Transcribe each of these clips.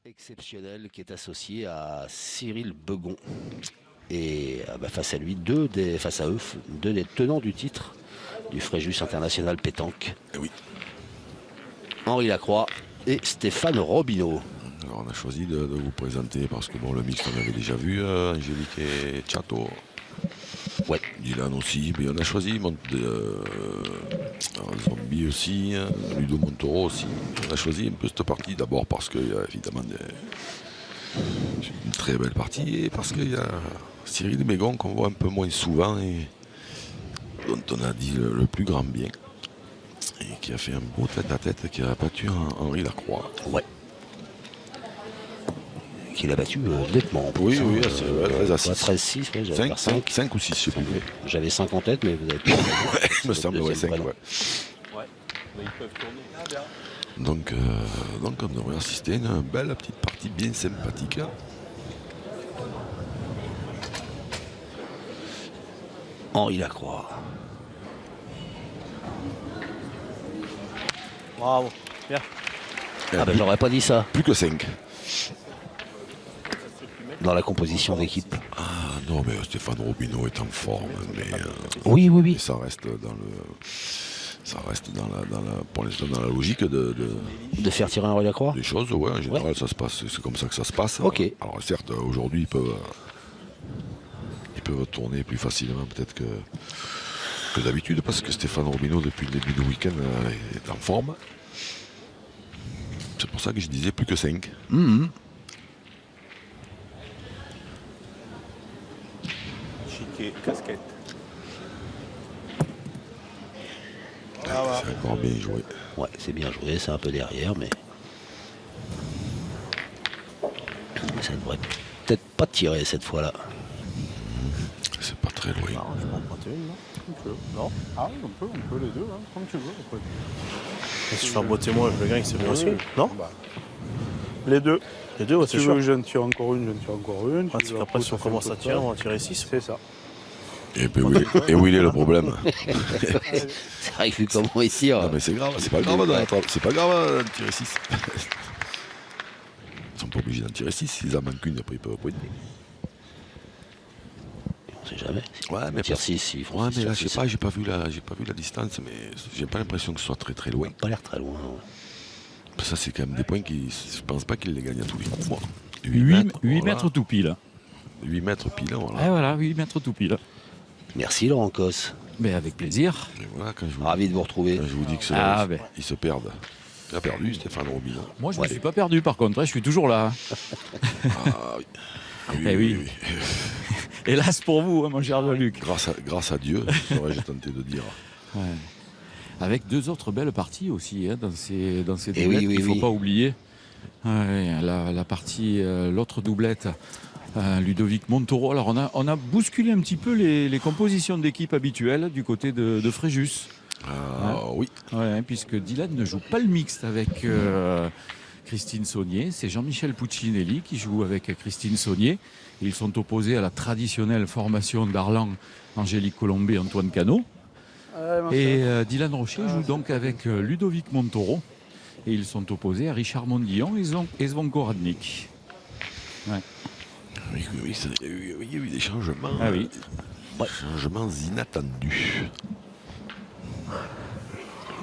exceptionnel qui est associé à Cyril Begon. Et face à lui, face à eux, deux des tenants du titre du Fréjus International Pétanque. Et oui. Henri Lacroix et Stéphane Robineau. Alors on a choisi de vous présenter parce que bon, le mix on avait déjà vu, Angélique et Chato. Ouais. Dylan aussi, mais on a choisi Zombie aussi, Ludo Montoro aussi. On a choisi un peu cette partie d'abord parce qu'il y a évidemment une très belle partie et parce qu'il y a Cyril Begon qu'on voit un peu moins souvent et dont on a dit le plus grand bien et qui a fait un beau tête-à-tête qui a battu Henri Lacroix. Ouais. Qu'il a battu nettement. Oui, oui, c'est vrai, 13-6, ouais, j'avais 5 ou 6, je sais plus. J'avais 5 en tête, mais vous avez il me semble, ouais, 5, ouais. Ouais, mais ils peuvent tourner. Ah, bien. Donc on devrait assister à une belle petite partie bien sympathique. Henri Lacroix. Bravo, bien. J'aurais pas dit ça. Plus que 5. Dans la composition d'équipe. Ah non, mais Stéphane Robineau est en forme. Mais, oui. Mais ça reste pour l'instant dans la logique de faire tirer Henri Lacroix. des choses, ouais, en général ça se passe, c'est comme ça que ça se passe. Ok. Alors certes, aujourd'hui ils peuvent tourner plus facilement peut-être que d'habitude parce que Stéphane Robineau depuis le début du week-end est en forme. C'est pour ça que je disais plus que 5. Chiquet, casquette. C'est encore bien joué. Ouais, c'est bien joué, c'est un peu derrière, mais ça ne devrait peut-être pas tirer cette fois-là. C'est pas très loin. Non, je peux en prêter une, non? Comme tu veux. Non? Ah, on peut les deux, hein, comme tu veux. Si je fais un beau témoin, je le gagne, c'est bien aussi. Non? Les deux. Les deux, ouais, c'est sûr. Je ne tire encore une, Parce qu'après, si on commence à tirer, on va tirer 6. C'est ça. Et où il est le problème? C'est vrai que vu comment il tire. Non mais c'est grave, c'est pas grave d'en tirer 6. Ils sont pas obligés d'en tirer 6, s'ils en manquent une, après ils peuvent poigner. On sait jamais. Ouais, mais tire 6, ils font ouais, 6 mais là, sur je sais 6. pas, j'ai pas vu la distance, mais j'ai pas l'impression que ce soit très très loin. Pas l'air très loin. Non. Ça, c'est quand même des points qui, je pense pas qu'ils les gagnent à tous les coups. Moi. 8 mètres tout pile. 8 mètres pile, voilà. Et voilà, 8 mètres tout pile. Merci Laurent Cos. Mais avec plaisir. Et voilà, quand je vous, Ravi de vous retrouver. quand je vous dis que ils se perdent. Il a perdu, Stéphane Robineau. Moi, je ne me suis pas perdu, par contre. Je suis toujours là. Ah oui. Eh oui. Hélas pour vous, hein, mon cher Jean-Luc. Grâce à Dieu, serais-je tenté de dire. Ouais. Avec deux autres belles parties aussi, hein, dans ces doublettes oui, qu'il ne faut pas oublier. Ouais, la partie, l'autre doublette, Ludovic Montoro. Alors on a bousculé un petit peu les compositions d'équipe habituelles du côté de Fréjus. Oui. Ouais, puisque Dylan ne joue pas le mixte avec Christine Saunier. C'est Jean-Michel Puccinelli qui joue avec Christine Saunier. Ils sont opposés à la traditionnelle formation d'Arlan, Angélique Colombet et Antoine Cano. Et Dylan Rocher joue donc avec Ludovic Montoro. Et ils sont opposés à Richard Mondillon et Zvonko Radnik. Ouais. Oui, il y a eu des changements. Ah oui. Changements inattendus.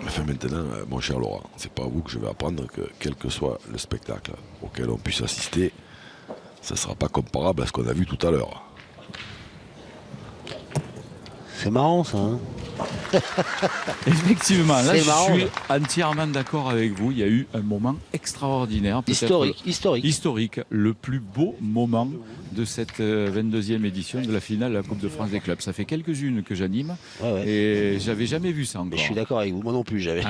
Enfin, maintenant, mon cher Laurent, c'est pas à vous que je vais apprendre que quel que soit le spectacle auquel on puisse assister, ça ne sera pas comparable à ce qu'on a vu tout à l'heure. C'est marrant ça. Hein. Effectivement, là C'est marrant, je suis là. entièrement d'accord avec vous. Il y a eu un moment extraordinaire. Historique. Le plus beau moment de cette 22e édition de la finale de la Coupe de France des clubs. Ça fait quelques-unes que j'anime et j'avais jamais vu ça encore. Mais je suis d'accord avec vous, moi non plus, j'avais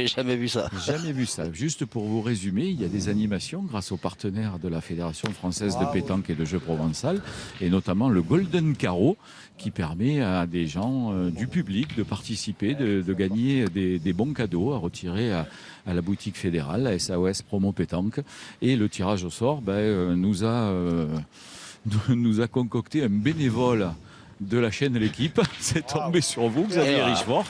jamais vu ça. Jamais vu ça. Juste pour vous résumer, il y a des animations grâce aux partenaires de la Fédération française de pétanque et de jeux provençal, et notamment le Golden Carreau, qui permet à des gens du public de participer, de gagner des bons cadeaux à retirer à la boutique fédérale, la SAOS Promo Pétanque. Et le tirage au sort nous a concocté un bénévole de la chaîne L'équipe. C'est tombé sur vous, Xavier Richefort.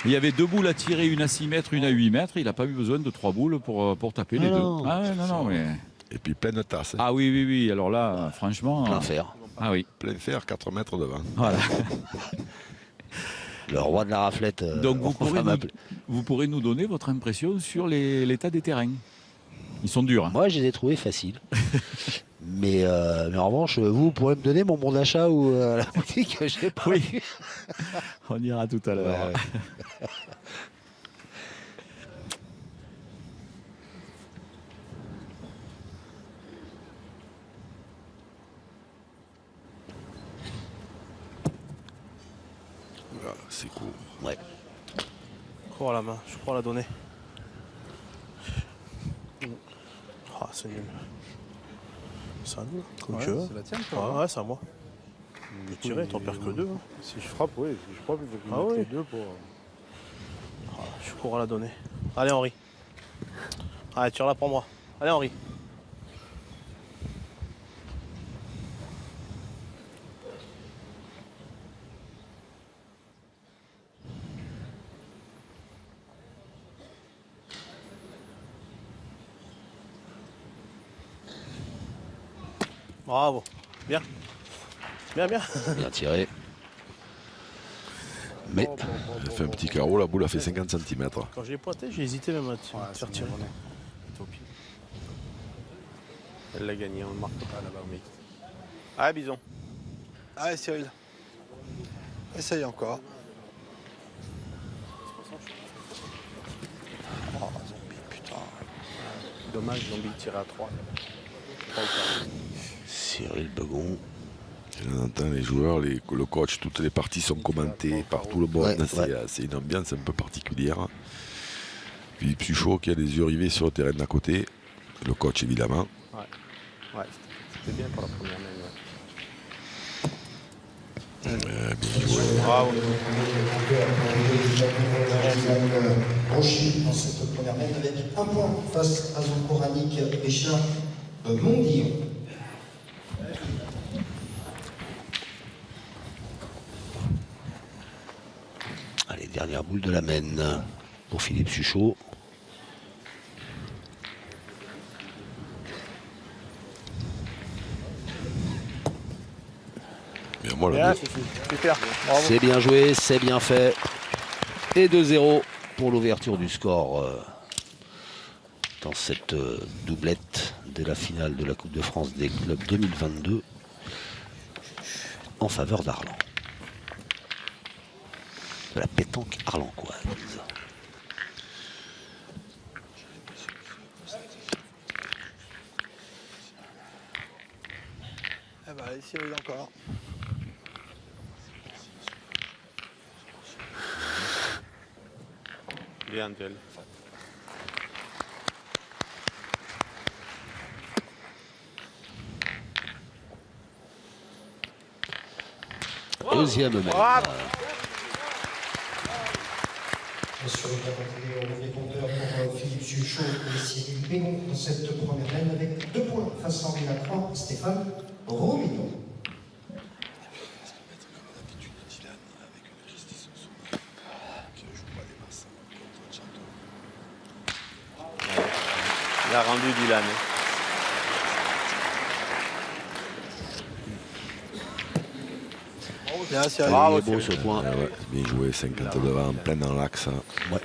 Il y avait 2 boules à tirer, une à 6 mètres, une à 8 mètres. Il n'a pas eu besoin de 3 boules pour taper les deux. Non. Ah ouais, non, mais... Et puis pleine tasse. Hein. Ah oui, oui, oui. Alors là, franchement... Plein fer. Ah oui. Plein fer, 4 mètres devant. Voilà. Le roi de la raflette. Donc on va m'appeler. vous pourrez nous donner votre impression sur l'état des terrains. Ils sont durs. Hein. Moi, je les ai trouvés faciles. mais en revanche, vous pourrez me donner mon bon d'achat ou à la boutique que j'ai pas Oui. eu. On ira tout à l'heure. Ouais. Voilà, c'est cool. Ouais. Cours à la main, je crois la donner. Ah, c'est nul. C'est un nul, comme tu veux. C'est la tienne, Ah, toi. ouais, c'est à moi. Je tirer, t'en perds que 2. Hein. Si je frappe, oui. Si je frappe, il faut que je Ah mette oui. les deux pour. Ah, je cours à la donner. Allez, Henri. Allez, tire-la pour moi. Allez, Henri. Bravo. Bien. Bien, bien. Bien tiré. Mais Elle fait un petit carreau, la boule a fait 50 cm. Quand je l'ai pointé, j'ai hésité même à faire tirer. Au pied. Elle l'a gagné, on ne marque pas là-bas au mix. Allez, bison. Allez Cyril, essaye encore. Oh zombie, putain. Dommage, Zombie tire à 3. Cyril Begon. Et là, on entend les joueurs, le coach, toutes les parties sont commentées par tout le monde. Ouais, C'est une ambiance un peu particulière. Philippe Suchot qui a les yeux rivés sur le terrain d'à côté. Le coach évidemment. Ouais, c'était bien pour la première main. Bien joué. Bravo. Rocher dans cette première main avec un point face à son coranique Béchard Mondillon. Allez, dernière boule de la mène pour Philippe Suchot. Bien, moi, Bien, là, super. Bravo. C'est bien joué, c'est bien fait. Et 2-0 pour l'ouverture du score dans cette doublette de la finale de la Coupe de France des clubs 2022 en faveur d'Arlan. De la pétanque arlancoise. Eh ben allez Cyril encore. Bien, Angel. Deuxième mène. Sur le quatrième relevé compteur pour Philippe Suchot et Cyril Bégon dans cette première main avec 2 points face à Henri Lacroix, Stéphane Romillon. Il a rendu Dylan. Bien Cyril. Bravo, Il est beau ce Cyril. point. ouais, bien joué, 50 devant, plein dans l'axe. Hein. Ouais.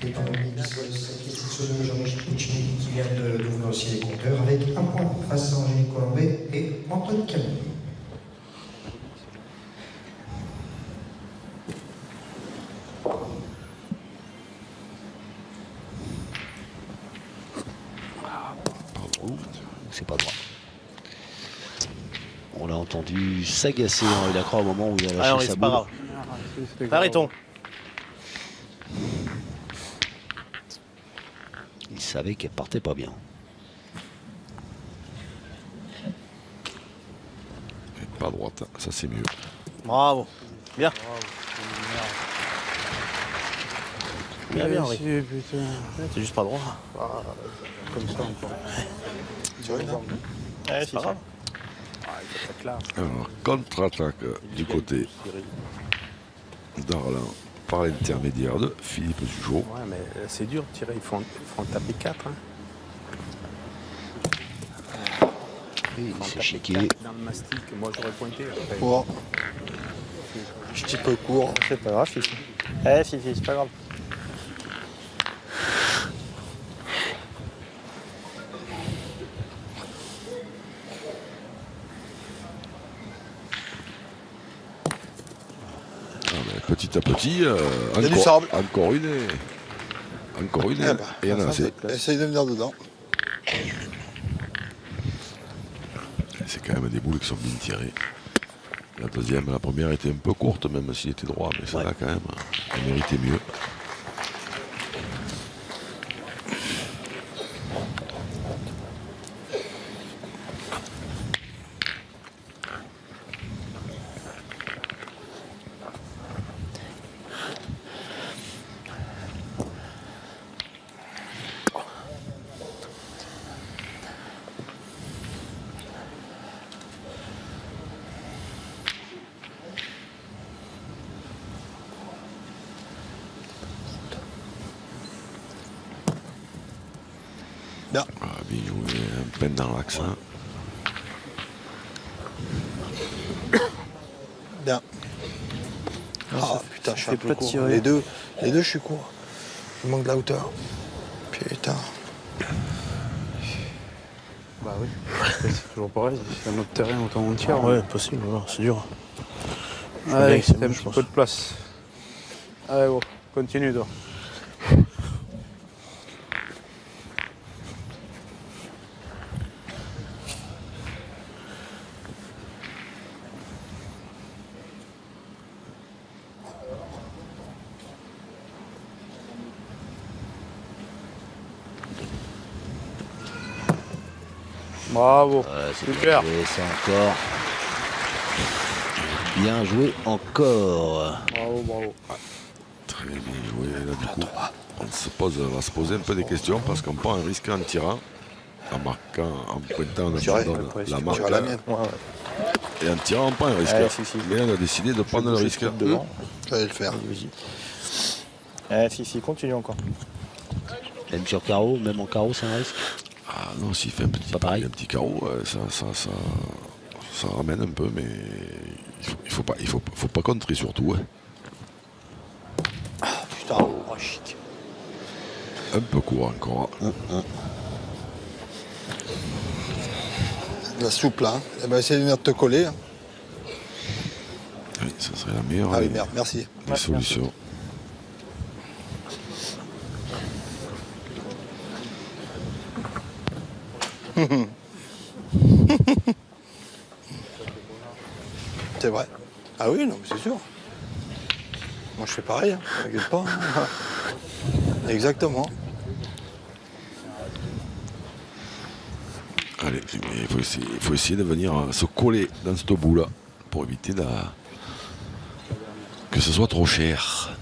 Et pour le mix, c'est de Jean-Michel Puccini qui vient d'ouvrir aussi les compteurs avec un point face à Angélique Colombet et Antoine Camon. C'est pas droit. On l'a entendu s'agacer Henri Lacroix au moment où il a Allez, lâché Henri, sa c'est pas boule. grave. Arrêtons. Il savait qu'elle partait pas bien. Et pas droite, ça c'est mieux. Bravo. Bien. Bien, bien, Henri. C'est juste pas droit. Comme ça, encore. Ouais, c'est pas grave. Ah, il faut être clair. Alors, contre-attaque du côté Darlan par l'intermédiaire de Philippe Suchot. Ouais, mais c'est dur de tirer. Il faut en taper 4. Hein. Et il Faut en s'est taper chiqué. 4 dans le mastic. Moi, j'aurais pointé. Après. Court. Je petit peu court. C'est pas grave, Fifi. Eh, Fifi, c'est pas grave. Petit à petit, y a du sable. encore une et il y en a assez. Essaye de venir dedans. C'est quand même des boules qui sont bien tirées. La première était un peu courte, même s'il était droit, mais celle-là quand même, elle méritait mieux. Bien. Ah, bien joué, un peine dans l'axe. Hein. Bien. Ah putain, je suis un peu court. tirer. Les deux, je suis court. Il manque de la hauteur. Putain. Bah oui. C'est toujours pareil. C'est un autre terrain, autant on tire. Ouais, possible, voilà, c'est dur. Allez, c'est c'est un bon, je petit pense. peu de place. Allez, bon, continue, toi. Bravo. Super. Et c'est encore. Bien joué encore. Bravo, bravo. Très bien joué. Là, du coup, on va se poser un peu des questions parce qu'on prend un risque en tirant, en marquant, en pointant, on dirais, abandonne la Je marque. dirais la mienne. Et en tirant, on prend un risque. si. Mais on a décidé de prendre le risque. Devant. J'allais le faire. Eh, Fifi, continue encore. Même sur carreau, même en carreau, c'est un risque. Ah non, s'il fait un petit carreau, ça ramène un peu, mais il faut pas contrer surtout. Hein. Putain, oh shit. Un peu court encore. De la souple là. Eh ben, essaye de venir te coller. Hein. Oui, ça serait la meilleure Ah oui, merde, merci. des solutions. C'est vrai. Ah oui, non, mais c'est sûr. Moi, je fais pareil, hein. T'inquiète pas. Hein. Exactement. Allez, mais il faut essayer de venir se coller dans cette boule-là pour éviter que ce soit trop cher.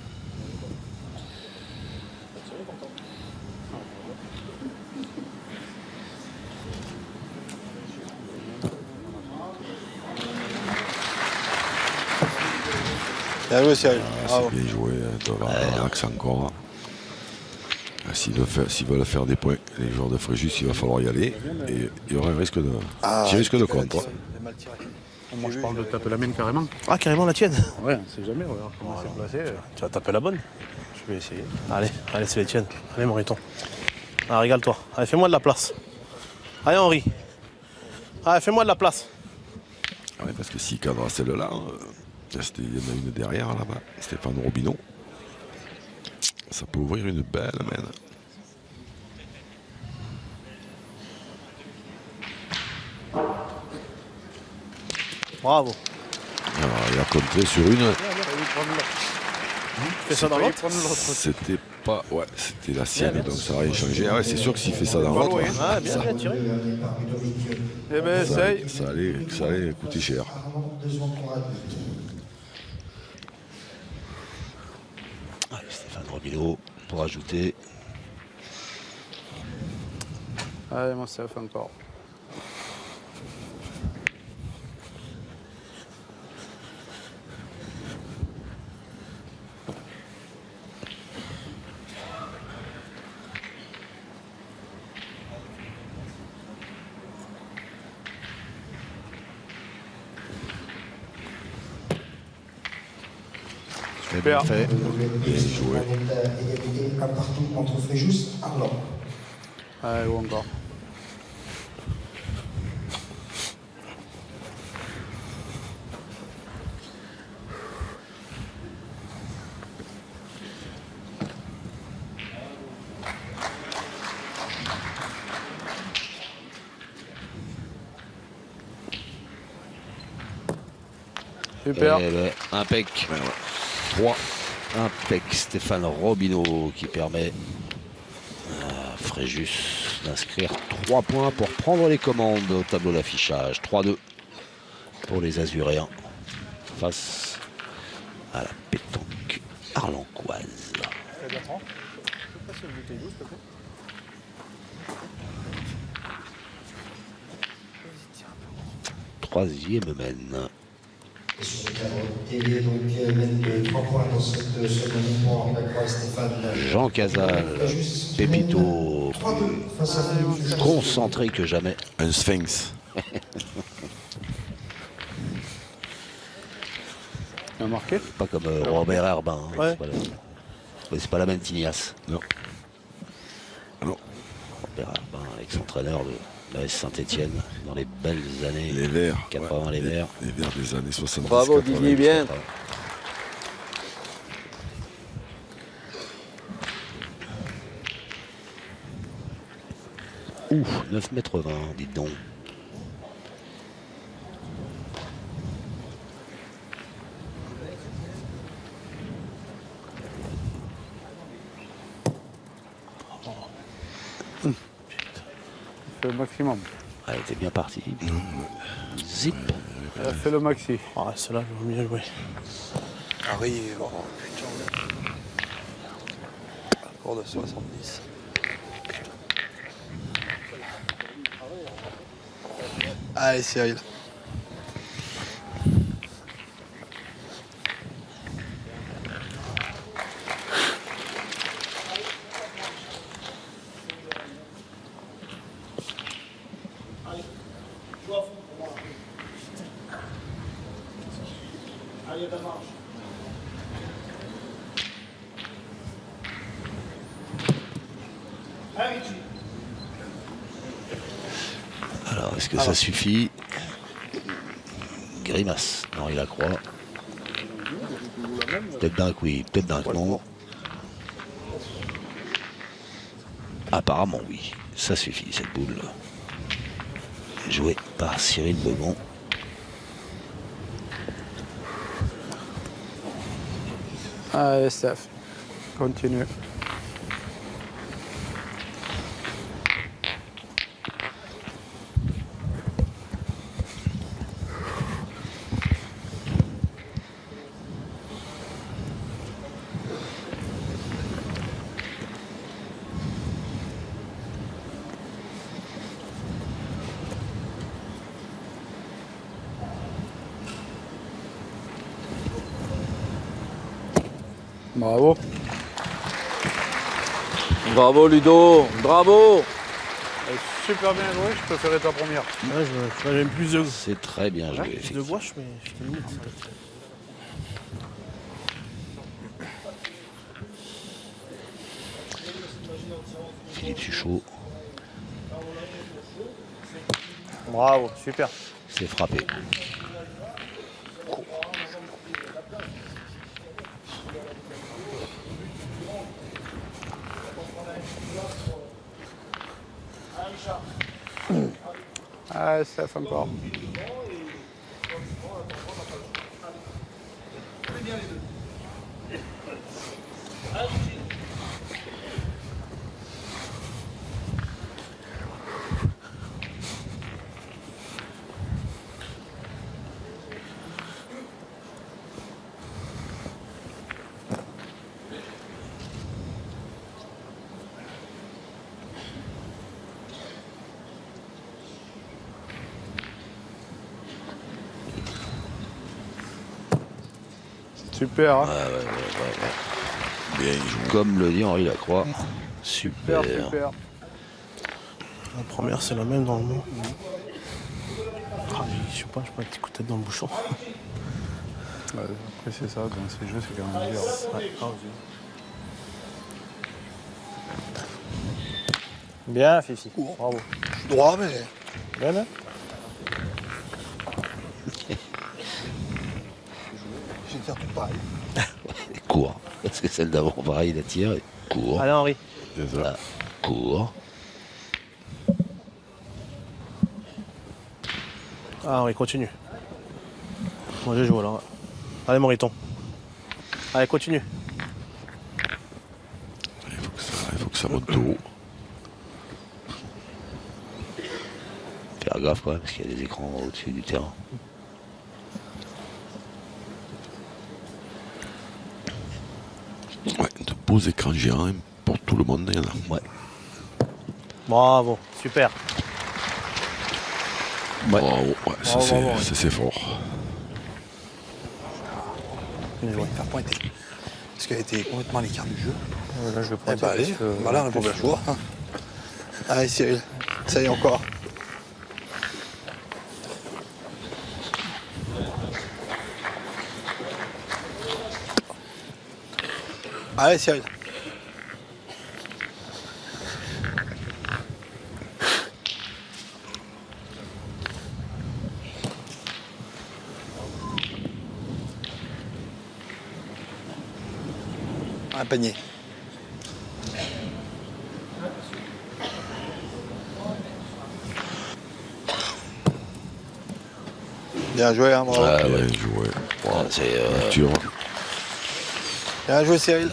Bien joué, Cyril. Ah, Bravo. c'est bien joué, devant l'axe encore. S'ils veulent faire des points, les joueurs de Fréjus, il va falloir y aller. Et il y aura un risque de contre. C'est mal tiré. Moi, je parle de taper la mienne carrément. Ah, carrément la tienne. Ouais, on sait jamais, regarde comment c'est placé. Tu vas taper la bonne. Je vais essayer. Allez, c'est les tiennes. Allez, Moriton. Ah, régale-toi. Allez, fais-moi de la place. Allez, Henri. Allez, fais-moi de la place. Ouais, parce que s'il cadre celle-là, il y en a une derrière là-bas, Stéphane Robineau. Ça peut ouvrir une belle main. Bravo. Alors, il a contré sur une. Fais ça dans l'autre. C'était pas. Ouais, c'était la sienne, donc ça n'a rien changé. Ah ouais, c'est sûr que s'il fait ça dans l'autre, Ah, bien tiré. Eh ben, essaye. ça allait coûter cher. Allez, Stéphane Robineau pour ajouter. Allez, moi, ça fait encore. C'est bien fait. Bien joué. Égalité un partout entre Fréjus et Arlan. Allez, ou encore. Super. Et ben, impec. 3. Impec. Stéphane Robineau qui permet à Fréjus d'inscrire 3 points pour prendre les commandes au tableau d'affichage. 3-2 pour les Azuréens face à la pétanque arlancoise. Troisième mène. Et sur le cadre télé, donc, mène de 3 points dans cette semaine pour Henri Lacroix et Stéphane. Jean Casal, Pépito, 3-2 face à Fréjus. concentré que jamais. Un sphinx. Il a marqué. Pas comme Robert Herbin. Hein. Ouais. C'est pas la même Tignasse. Non. Non. Robert Herbin, ex-entraîneur de l'AS Saint-Etienne dans les belles années Les Verts. 80, ouais. les Verts. Les Verts des années 70. Bravo 80. Didier, bien. Ouf, 9 mètres 20, dites donc. Fait le maximum. Elle était bien partie. Zip. Il a fait le maxi. Ah, celle-là, je veux mieux jouer. Arrive. Oh, putain. Accord de 70. Allez, Cyril. Alors, est-ce que ça suffit? Grimace, Henri Lacroix. Peut-être d'un que oui, peut-être d'un que non. Apparemment oui, ça suffit cette boule. Jouée par Cyril Begon. Allez, Steph. Continue. Bravo. Bravo Ludo, bravo. Super bien joué, je préférais ta première. Ouais, j'aime plus de, C'est très bien joué, plus de effectivement. gauche, mais je t'ai mis. Philippe Suchot Bravo, super. s'est frappé. Allez, Steph, encore. Super, hein. Bien joué. Comme le dit Henri Lacroix. Super. Super, super. La première, c'est la même dans le nom. Ah, je sais pas un petit coup de tête dans le bouchon. Après, c'est ça, dans ces jeux, c'est quand même dur. Ouais. Bien, Fifi. Bravo. Je suis droit, mais. Bien, hein. J'ai tiré tout pareil. Et court. Parce que celle d'avant, pareil, il a tiré. Court. Allez, Henri. C'est ça. Voilà. Court. Ah, Henri, continue. Moi, je joue alors. Allez, Moriton. Allez, continue. Il faut que ça monte haut. Faire gaffe quand même, parce qu'il y a des écrans au-dessus du terrain. Ouais, de beaux écrans géants pour tout le monde. Il y en a. Ouais. Bravo, super. Ouais. Bravo, ouais, ça Bravo, c'est fort. Bien joué. Faire pointer. Parce qu'elle était complètement à l'écart du jeu. Là, je vais Eh prendre. ben allez, voilà, on n'a pas le choix. Allez Cyril, ça y est encore. Allez Cyril. Un panier. Bien joué, hein, bravo. Ouais, Bien ouais. joué. Ah, c'est Lecture. Bien joué Cyril.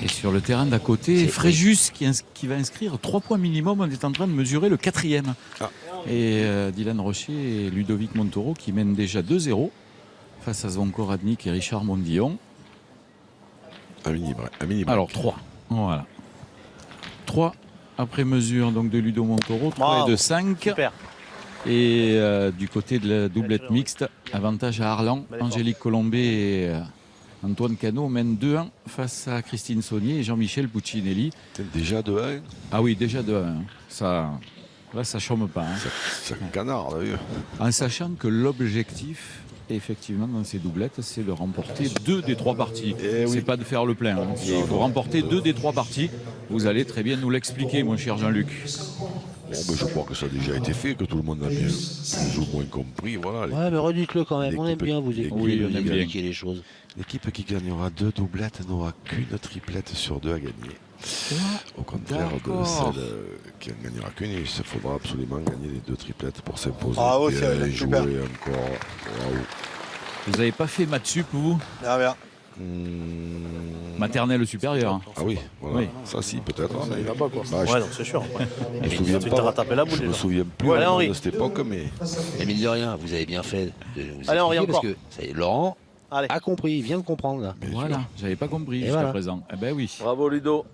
Et sur le terrain d'à côté, Fréjus qui va inscrire 3 points minimum. On est en train de mesurer le 4e. Ah. Et Dylan Rocher et Ludovic Montoro qui mènent déjà 2-0 face à Zvonko Radnik et Richard Mondillon. Un mini Alors 3. Voilà. 3 après mesure donc de Ludo Montoro, 3 Bravo. et de 5. Super. Et du côté de la doublette mixte, avantage à Arlan. Bel effort. Angélique Colombet et Antoine Cano mènent 2-1 face à Christine Saunier et Jean-Michel Puccinelli. Déjà de 1. Ah oui, déjà 2-1. Ça, là, ça chôme pas. hein. C'est un canard, d'ailleurs. En sachant que l'objectif, effectivement, dans ces doublettes, c'est de remporter 2 des 3 parties. Eh oui. C'est pas de faire le plein. hein. Il faut remporter 2 des 3 parties. Vous allez très bien nous l'expliquer, mon cher Jean-Luc. Bon, mais je crois que ça a déjà été fait, que tout le monde a bien plus ou moins compris. Voilà, Ouais, mais redites-le quand même. On aime l'équipe- bien vous l'équipe- écouter, Oui, vous on aime bien. expliquer les choses. L'équipe qui gagnera 2 doublettes n'aura qu'une triplette sur 2 à gagner. Au contraire de D'accord. celle qui en gagnera qu'une, il se faudra absolument gagner les 2 triplettes pour s'imposer. Bravo, Bien Cyril, joué super. encore. Bravo. Vous n'avez pas fait maths sup, vous? Bien, bien. Maternelle supérieure. Ah oui, voilà. Oui. Ça si, peut-être. Ça ira pas, quoi. Bah, Ouais, non, c'est sûr. Ouais. je me souviens Tu pas. t'as rattrapé la boule Je me déjà. souviens plus Ouais, vraiment Henri. de cette époque, mais Et mine de rien, vous avez bien fait de nous Allez, Henri, expliquer parce encore. que ça y est, Laurent Allez. a compris, il vient de comprendre là. bien sûr. Voilà, j'avais pas compris jusqu'à voilà. présent. Eh ben oui. Bravo Ludo.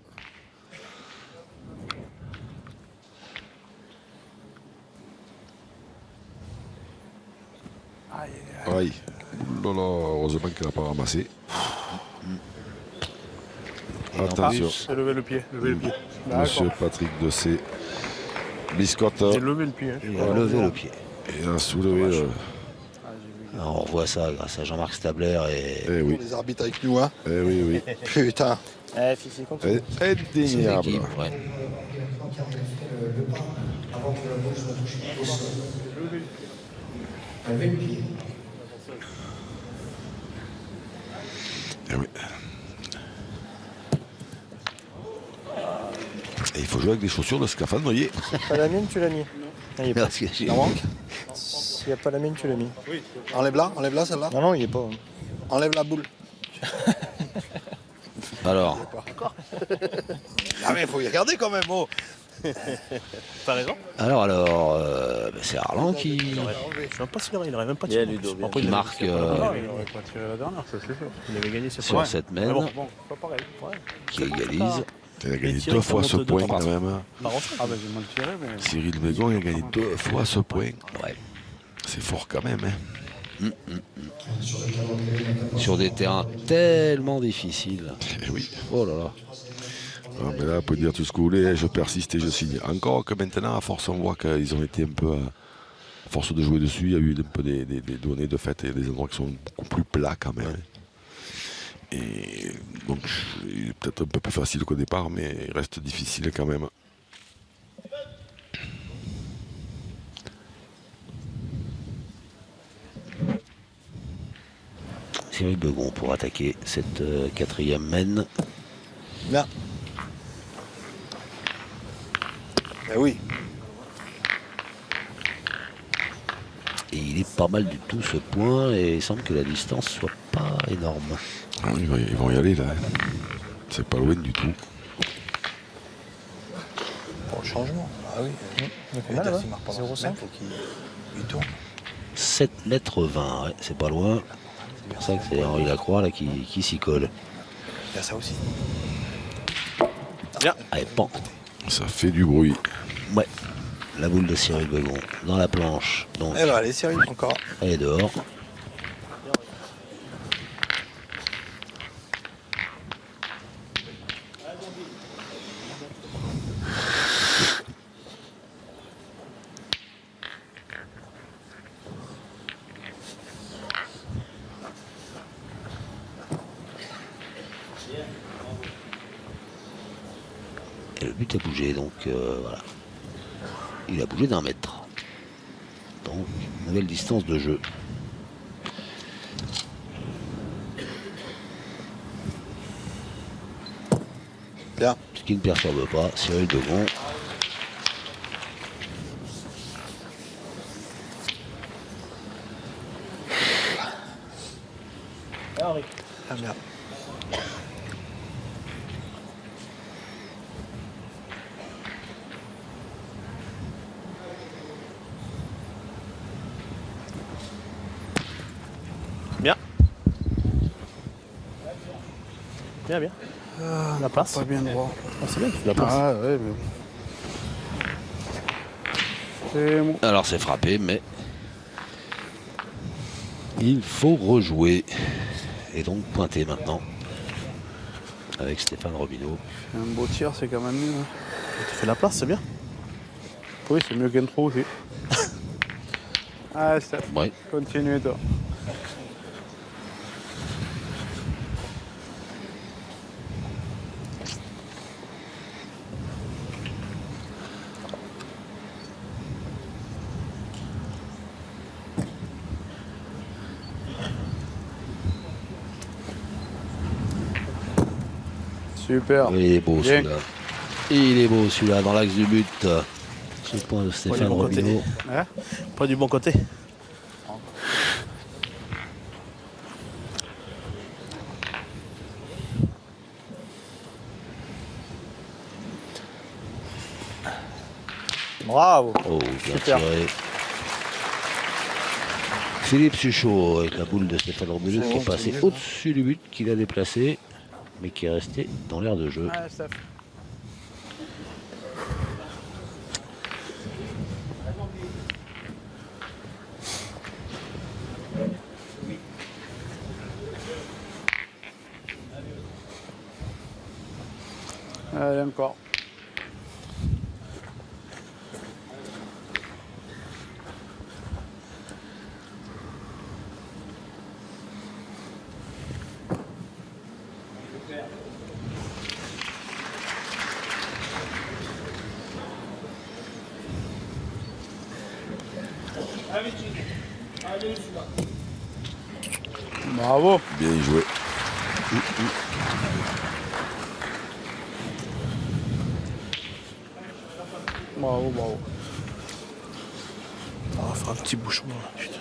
Aïe. Ouh là là, heureusement qu'elle n'a pas ramassé. Et en Attention, plus, Levez le pied, levez le pied. monsieur Patrick Dessé biscotte J'ai levé le pied. il a levé le pied. et a soulevé. Alors, on voit ça grâce à Jean-Marc Stabler et Eh oui, Les arbitres avec nous, hein. eh oui, oui. Putain. Eh, Fifi, continue. son Indéniable. équipe. Ouais. Qui a fait le pas avant que la balle soit touchée au sol. Levez le pied. Eh oui. Et il faut jouer avec des chaussures de scaphandrier. Pas la mienne, tu l'as mis. Il est pas. Parce que j'ai- S'il n'y a pas la mienne, tu l'as mis. Enlève-la celle-là. Non, non, il est pas. Enlève la boule. Alors, Ah mais il faut y regarder quand même, oh. T'as raison. c'est Arlan qui Je sais même pas s'il aurait, il aurait même pas Bien, tiré. Ludo, bien. Après, il marque Il aurait pas tiré la dernière, ça c'est sûr. Il avait gagné cette sur fois. cette Mais mène, bon, pas pareil. Ouais. qui égalise. Il a gagné Thierry, 2 ça fois monte ce de point temps. quand même. Par contre, Ah bah j'ai mal tiré, mais. Cyril Mégon, il a gagné 2 fois ce point. Ouais. C'est fort quand même. Hein. Sur des terrains tellement difficiles. Eh oui. Oh là là. Ah, mais là, on peut dire tout ce que vous voulez, je persiste et je signe. Encore que maintenant, à force, on voit qu'ils ont été un peu à force de jouer dessus, il y a eu un peu des données de fait et des endroits qui sont beaucoup plus plats quand même. Et donc, il est peut-être un peu plus facile qu'au départ, mais il reste difficile quand même. Cyril Begon pour attaquer cette quatrième mène. Bien. Ben oui. Et il est pas mal du tout ce point et il semble que la distance soit pas énorme. Ah oui, ils vont y aller là. C'est pas loin du tout. Pour le changement. Ah oui. Il mal, là-bas. 0,5. Faut qu'il tourne. 7 mètres 20, ouais, c'est pas loin. C'est pour ça que c'est Henri Lacroix là, qui s'y colle. Il y a ça aussi. Allez, pan. Ça fait du bruit. Ouais. La boule de Cyril Begon dans la planche. Donc, Eh ben allez, Cyril, encore. elle est dehors. Et le but a bougé, donc voilà. Il a bougé d'1 mètre. Donc, nouvelle distance de jeu. Bien. Ce qui ne perturbe pas Cyril Begon. Ah, bien. Bien. Bien. La place. Pas bien droit. Ah, c'est bien, la place. Ah ouais, mais bon. C'est bon. Alors c'est frappé, mais il faut rejouer. Et donc pointer maintenant avec Stéphane Robineau. Un beau tir, c'est quand même mieux. Hein. Tu fais la place, c'est bien. Oui, c'est mieux qu'un trou aussi. Ah, Steph, Ouais. continue toi. Super. Il est beau Bien. celui-là. Il est beau celui-là dans l'axe du but. Ce point de Stéphane bon côté. Robineau. Hein? Pas du bon côté. Bravo. Oh, bien Super. tiré. Philippe Suchot avec la boule de Stéphane Robineau qui est passé au-dessus du but, qu'il a déplacé, mais qui est resté dans l'aire de jeu. Ah, Steph. Allez, encore. Bravo. Bien joué. Bravo. On va faire un petit bouchon là, putain.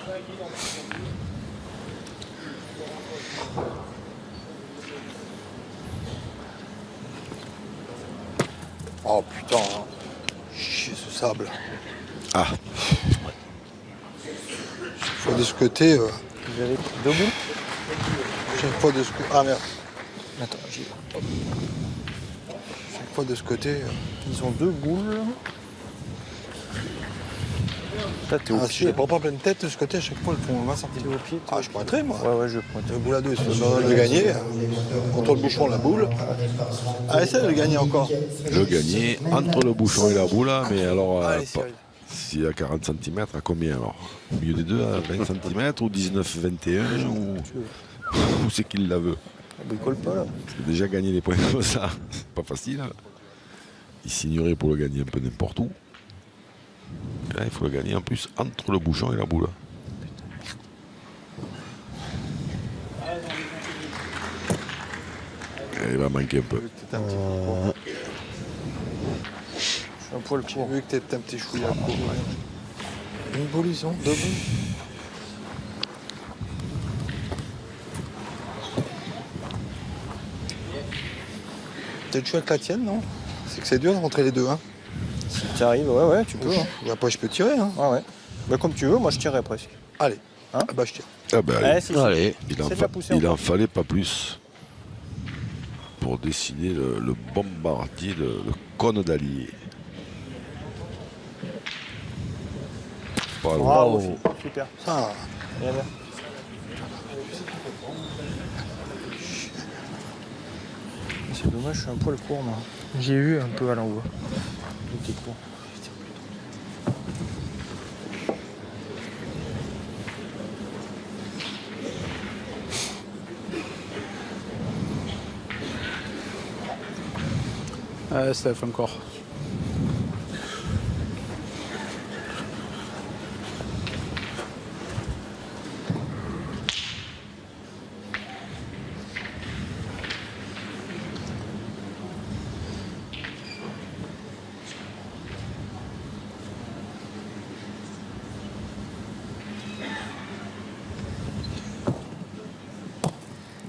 Oh putain. Hein. Chier ce sable. Ah, Chaque fois de ce côté. Vous avez 2 boules? Chaque fois de ce côté. Ah merde. Attends, j'y vais. Hop. Chaque fois de ce côté. Ils ont 2 boules. Là, t'es au Ah, si je pied. les prends pas pleine tête, de ce côté, à chaque fois, ils font 20 cm. T'es au pied. Ah, je pointerai, moi. Ouais, je pointe. Le boule à 2, c'est de gagner. Contre le bouchon, la boule. Ah, essaie de le gagner encore. le gagner entre le bouchon et la boule, mais alors Allez, pas, Cyril. S'il y a 40 cm, à combien alors? Au milieu des deux, à 20 cm ou 19-21 ou c'est qu'il la veut? Il colle pas là. C'est déjà gagné les points comme ça. C'est pas facile. Hein. Il signerait pour le gagner un peu n'importe où. Et là, il faut le gagner en plus entre le bouchon et la boule. Et il va manquer un peu. Je suis un poil court. J'ai vu que t'étais un petit chouïa court. Une boule, ils sont 2 boules. Peut-être jouer avec la tienne, non? C'est que c'est dur de rentrer les deux, hein. Si tu arrives, ouais, tu peux. Hein. Après, je peux tirer, hein. Ouais. Bah, comme tu veux, moi je tirerais presque. Allez. Hein? Ah bah, je tire. Ah ben, Allez, si. Allez. il en fallait pas plus pour dessiner le bombardier, le cône d'Allier. Pas loin. Bravo, super. Ça, Bien, bien. C'est dommage, je suis un poil court, moi. J'ai eu un peu à l'envoi. J'étais court. Steph, encore.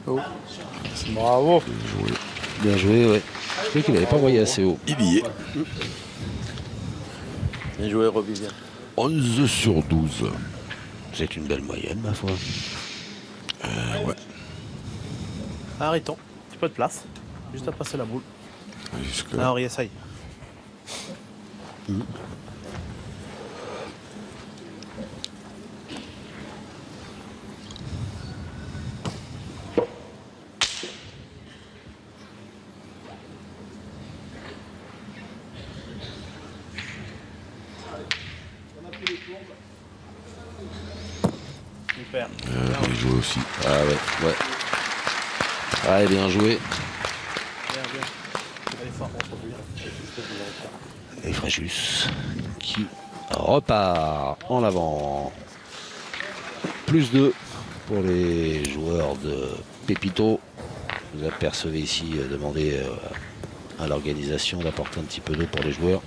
Oh. Bravo. Bien joué, ouais. Je croyais qu'il n'avait pas envoyé assez haut. Il y est. Bien joué, Roby, bien. 11 sur 12. C'est une belle moyenne, ma foi. Ouais. Arrêtons. Petit peu de place. Juste à passer la boule. Jusque là. Alors, essaye. Super. Bien joué aussi. Ah ouais. Ouais, bien joué. Bien. Allez, fort, on se retrouve. Et Fréjus qui repart en avant. Plus 2 pour les joueurs de Pépito. Vous apercevez ici demander à l'organisation d'apporter un petit peu d'eau pour les joueurs.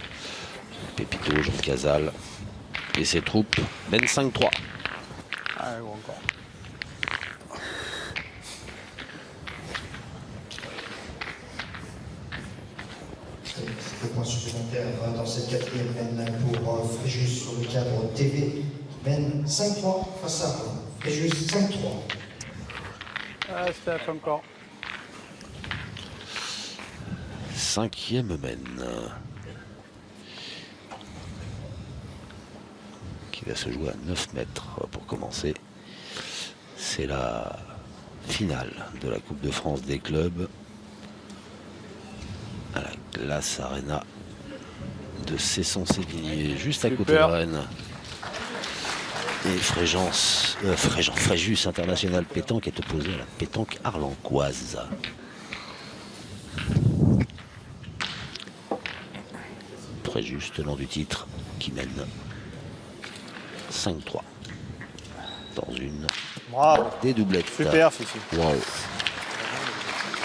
Pépito, Jean Casal et ses troupes mènent 5-3. Ah, gros, encore. Le point supplémentaire dans cette quatrième mène pour Fréjus sur le cadre TV. Mène 5-3 face à Fréjus 5-3. Ah, Steph, encore. 5e mène. Qui va se jouer à 9 mètres pour commencer. C'est la finale de la Coupe de France des clubs à la Glace Arena de Cesson-Sévigné, juste à côté de Rennes. Et Fréjus International Pétanque est opposé à la pétanque arlancoise. Fréjus, tenant du titre, qui mène 5-3 dans une Bravo. des doublettes. Super, Fifi. Waouh.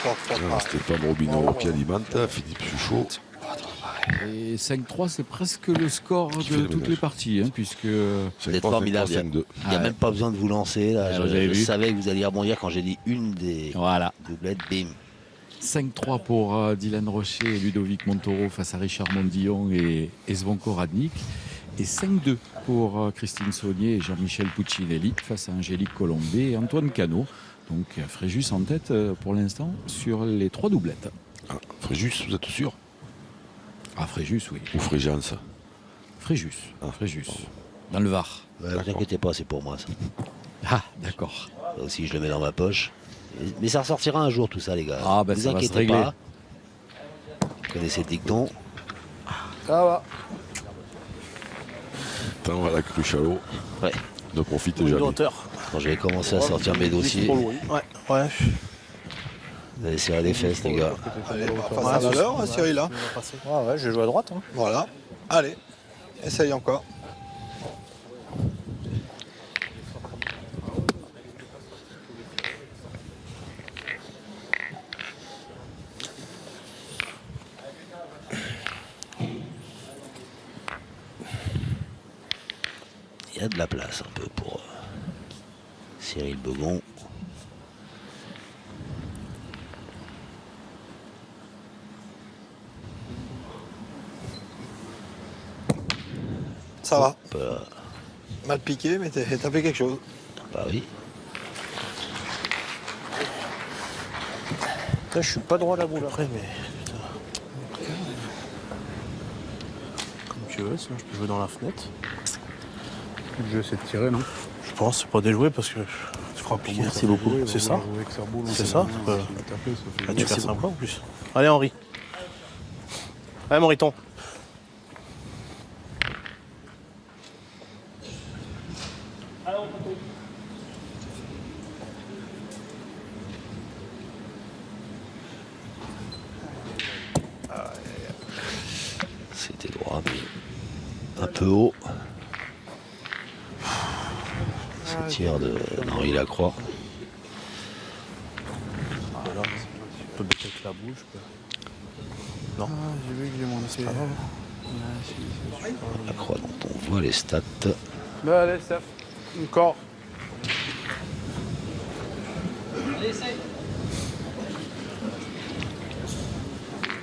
Ah. Stéphane Robineau qui alimente, Philippe Suchot. Et 5-3, c'est presque le score Qui fait de le toutes ménage. les parties, hein, puisque Vous êtes formidable. Il 5-2. n'y a même pas besoin de vous lancer. Là. Ah, vous avez Je vu. savais que vous alliez rebondir quand j'ai dit une des voilà. doublettes. Bim. 5-3 pour Dylan Rocher et Ludovic Montoro face à Richard Mondillon et Svonko Radnik. Et 5-2 pour Christine Saunier et Jean-Michel Puccinelli face à Angélique Colombet et Antoine Cano. Donc Fréjus en tête pour l'instant sur les 3 doublettes. Ah, Fréjus, vous êtes sûr? Ah, Fréjus, oui. Ou Frégence? Fréjus. Fréjus. Dans le Var. Ouais, ne vous inquiétez pas, c'est pour moi ça. Ah, d'accord. Ça aussi, je le mets dans ma poche. Mais ça ressortira un jour tout ça, les gars. Ah, ben vous ça va se inquiétez régler. pas. Vous connaissez le dicton. Ça va. Attends, à la cruche à l'eau. Ouais. Ne profite Une jamais. hauteur. Quand j'avais commencé à sortir mes dossiers, Ouais. vous avez serré les fesses, les gars. Allez, face à la valeur, Cyril, là. Ouais, j'ai joué à droite. Hein. Voilà. Allez, essaye encore. Il y a de la place un peu pour Cyril Begon. Ça va. Hop, Mal piqué, mais t'as fait quelque chose. bah oui. Putain, je suis pas droit à la boule après, mais. Putain. Comme tu veux, sinon je peux jouer dans la fenêtre. Le jeu, c'est de tirer, non? Je pense, c'est pas déjoué parce que tu feras piquer. Merci beaucoup. C'est ça? C'est ça? Ah, tu casses un blanc en plus. Allez, Henri. Allez, Moriton. C'était droit, mais un peu haut. Ce tir d'Henri Lacroix. Voilà. Je peux baisser avec la bouche. Je peux... Non. J'ai vu que j'ai monté. Lacroix dont on voit les stats. Là, allez, Steph. Encore.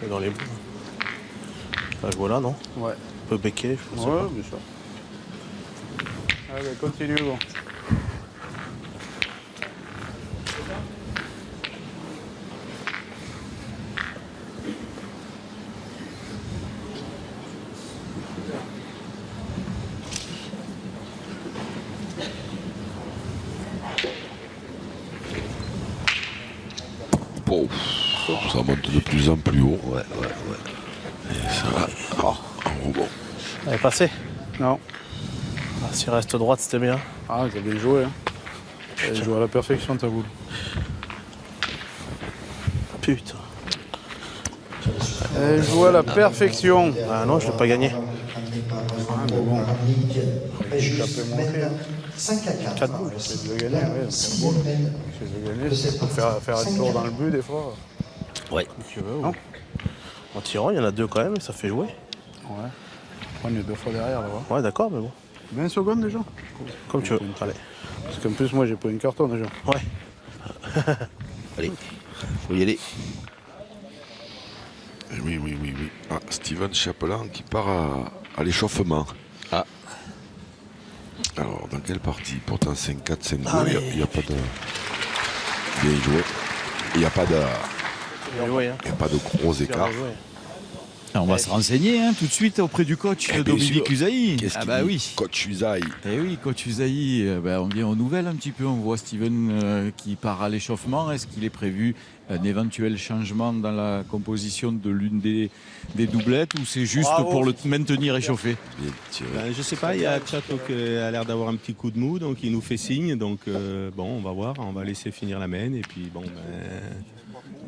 Et dans les boules. Là, je vois là, non? Ouais. Un peu béqué, je pense. Ouais, bien sûr. Allez, continue, bon. Bon, ça monte de plus en plus haut. Ouais. Et ça va en rebond. Elle est passée. Non. Ah, s'il reste droite, c'était bien. Ah, t'as bien joué, hein. T'as joué à la perfection, ta boule. Putain. Elle joue à la perfection. Ah non, je l'ai pas gagné. mais bon. Régis Tu peux montrer, mène hein. 5 à 4. Quatre boules. Je veux gagner, ouais. Sixième mène. Je veux gagner, je peux faire un tour dans le but, des fois. Ouais. Si tu veux. Non. En tirant, il y en a deux quand même, et ça fait jouer. Ouais. On est 2 fois derrière, là. Ouais, d'accord, mais bon. 20 secondes déjà. Comme tu veux. Allez. Parce qu'en plus, moi, j'ai pas une carton déjà. Ouais. Allez, faut y aller. Et oui. Ah, Steven Chapelain qui part à l'échauffement. Ah. Alors, dans quelle partie? Pourtant, 5-4, 5-2, Allez. il n'y a pas de... Bien joué. Il n'y a pas de... Bien joué, hein. Il n'y a pas de gros écarts. Bien joué. On va se renseigner tout de suite auprès du coach bien Dominique sûr. Usaï. Qu'est-ce Ah qu'il bah dit, oui. Coach Usaï. Eh oui, coach Usaï, on vient aux nouvelles un petit peu. On voit Steven qui part à l'échauffement. Est-ce qu'il est prévu un éventuel changement dans la composition de l'une des doublettes ou c'est juste Bravo. pour le maintenir échauffé? Bien tiré. Je sais pas, il y a Tchato qui a l'air d'avoir un petit coup de mou, donc il nous fait signe. Donc bon, on va voir, on va laisser finir la main. Et puis bon,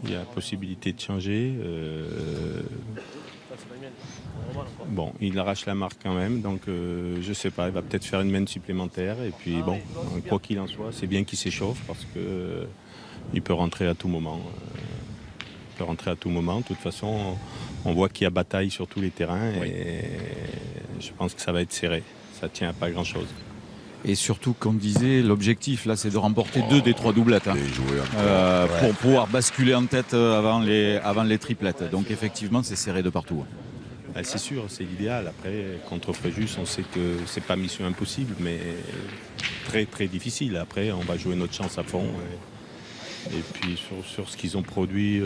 il y a possibilité de changer. Bon, il arrache la marque quand même, donc je sais pas, il va peut-être faire une main supplémentaire. Et puis bon, quoi qu'il en soit, c'est bien qu'il s'échauffe parce que il peut rentrer à tout moment. Il peut rentrer à tout moment. De toute façon, on voit qu'il y a bataille sur tous les terrains et je pense que ça va être serré. Ça tient à pas grand-chose. Et surtout, comme disait, l'objectif là, c'est de remporter 2 des 3 doublettes. Bien joué encore. Pour pouvoir basculer en tête avant les triplettes. Donc effectivement, c'est serré de partout. C'est sûr, c'est l'idéal. Après, contre Fréjus, on sait que c'est pas mission impossible, mais très très difficile. Après, on va jouer notre chance à fond. Et puis sur ce qu'ils ont produit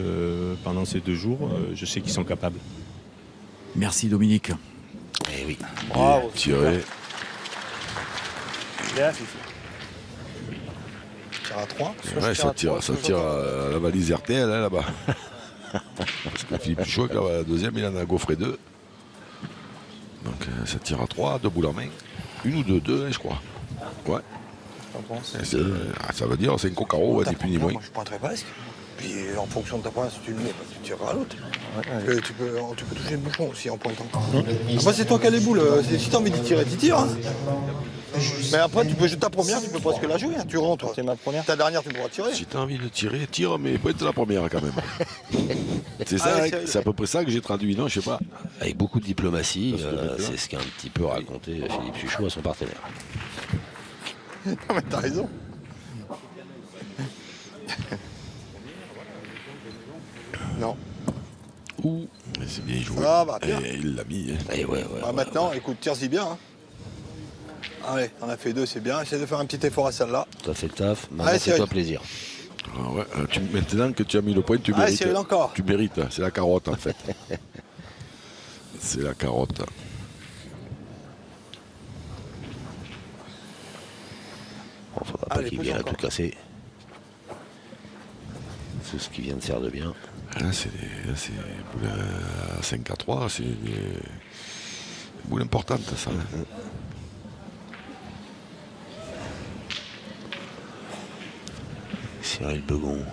pendant ces 2 jours, je sais qu'ils sont capables. Merci Dominique. Eh oui. Bravo. Tiré. Bien. Tire à 3. Ouais, ça tire à la valise RTL là-bas. Parce que Philippe Chouac, la deuxième, il en a gaufré 2. Donc ça tire à 3, 2 boules en main. Une ou deux, je crois. Ouais. Ça veut dire 5 au carreau, ouais, ni plus ni moins. Moi, je pointerais presque. Puis en fonction de ta pointe, si tu le mets, tu tireras à l'autre. Tu peux toucher le bouchon aussi en pointant. Après, c'est toi qui as les boules. Si tu as envie de tirer, tu tires. Hein. Mais après, tu peux jeter ta première, tu peux presque la jouer. Hein. Tu rentres. C'est ma première. Ta dernière, tu pourras tirer. Si tu as envie de tirer, tire, mais pas être la première quand même. C'est ça, c'est à peu près ça que j'ai traduit, non? Je sais pas. Avec beaucoup de diplomatie, c'est ce qu'a un petit peu raconté Philippe Suchot à son partenaire. Non, mais t'as raison. Non. Ouh, c'est bien joué. Ah, bah, bien. Et il l'a mis. Hein. Et Maintenant, écoute, tire-y bien. Hein. Allez, on a fait 2, c'est bien. Essaye de faire un petit effort à celle-là. T'as fait le taf, maintenant fais-toi plaisir. Ah ouais, maintenant que tu as mis le point, tu mérites. Cyril, encore. Tu mérites, c'est la carotte en fait. C'est la carotte. Bon, faudra pas qu'il vienne à tout casser. C'est ce qui vient de faire de bien. Là, c'est boule à 5-3, c'est une boule importante, ça. Cyril Begon.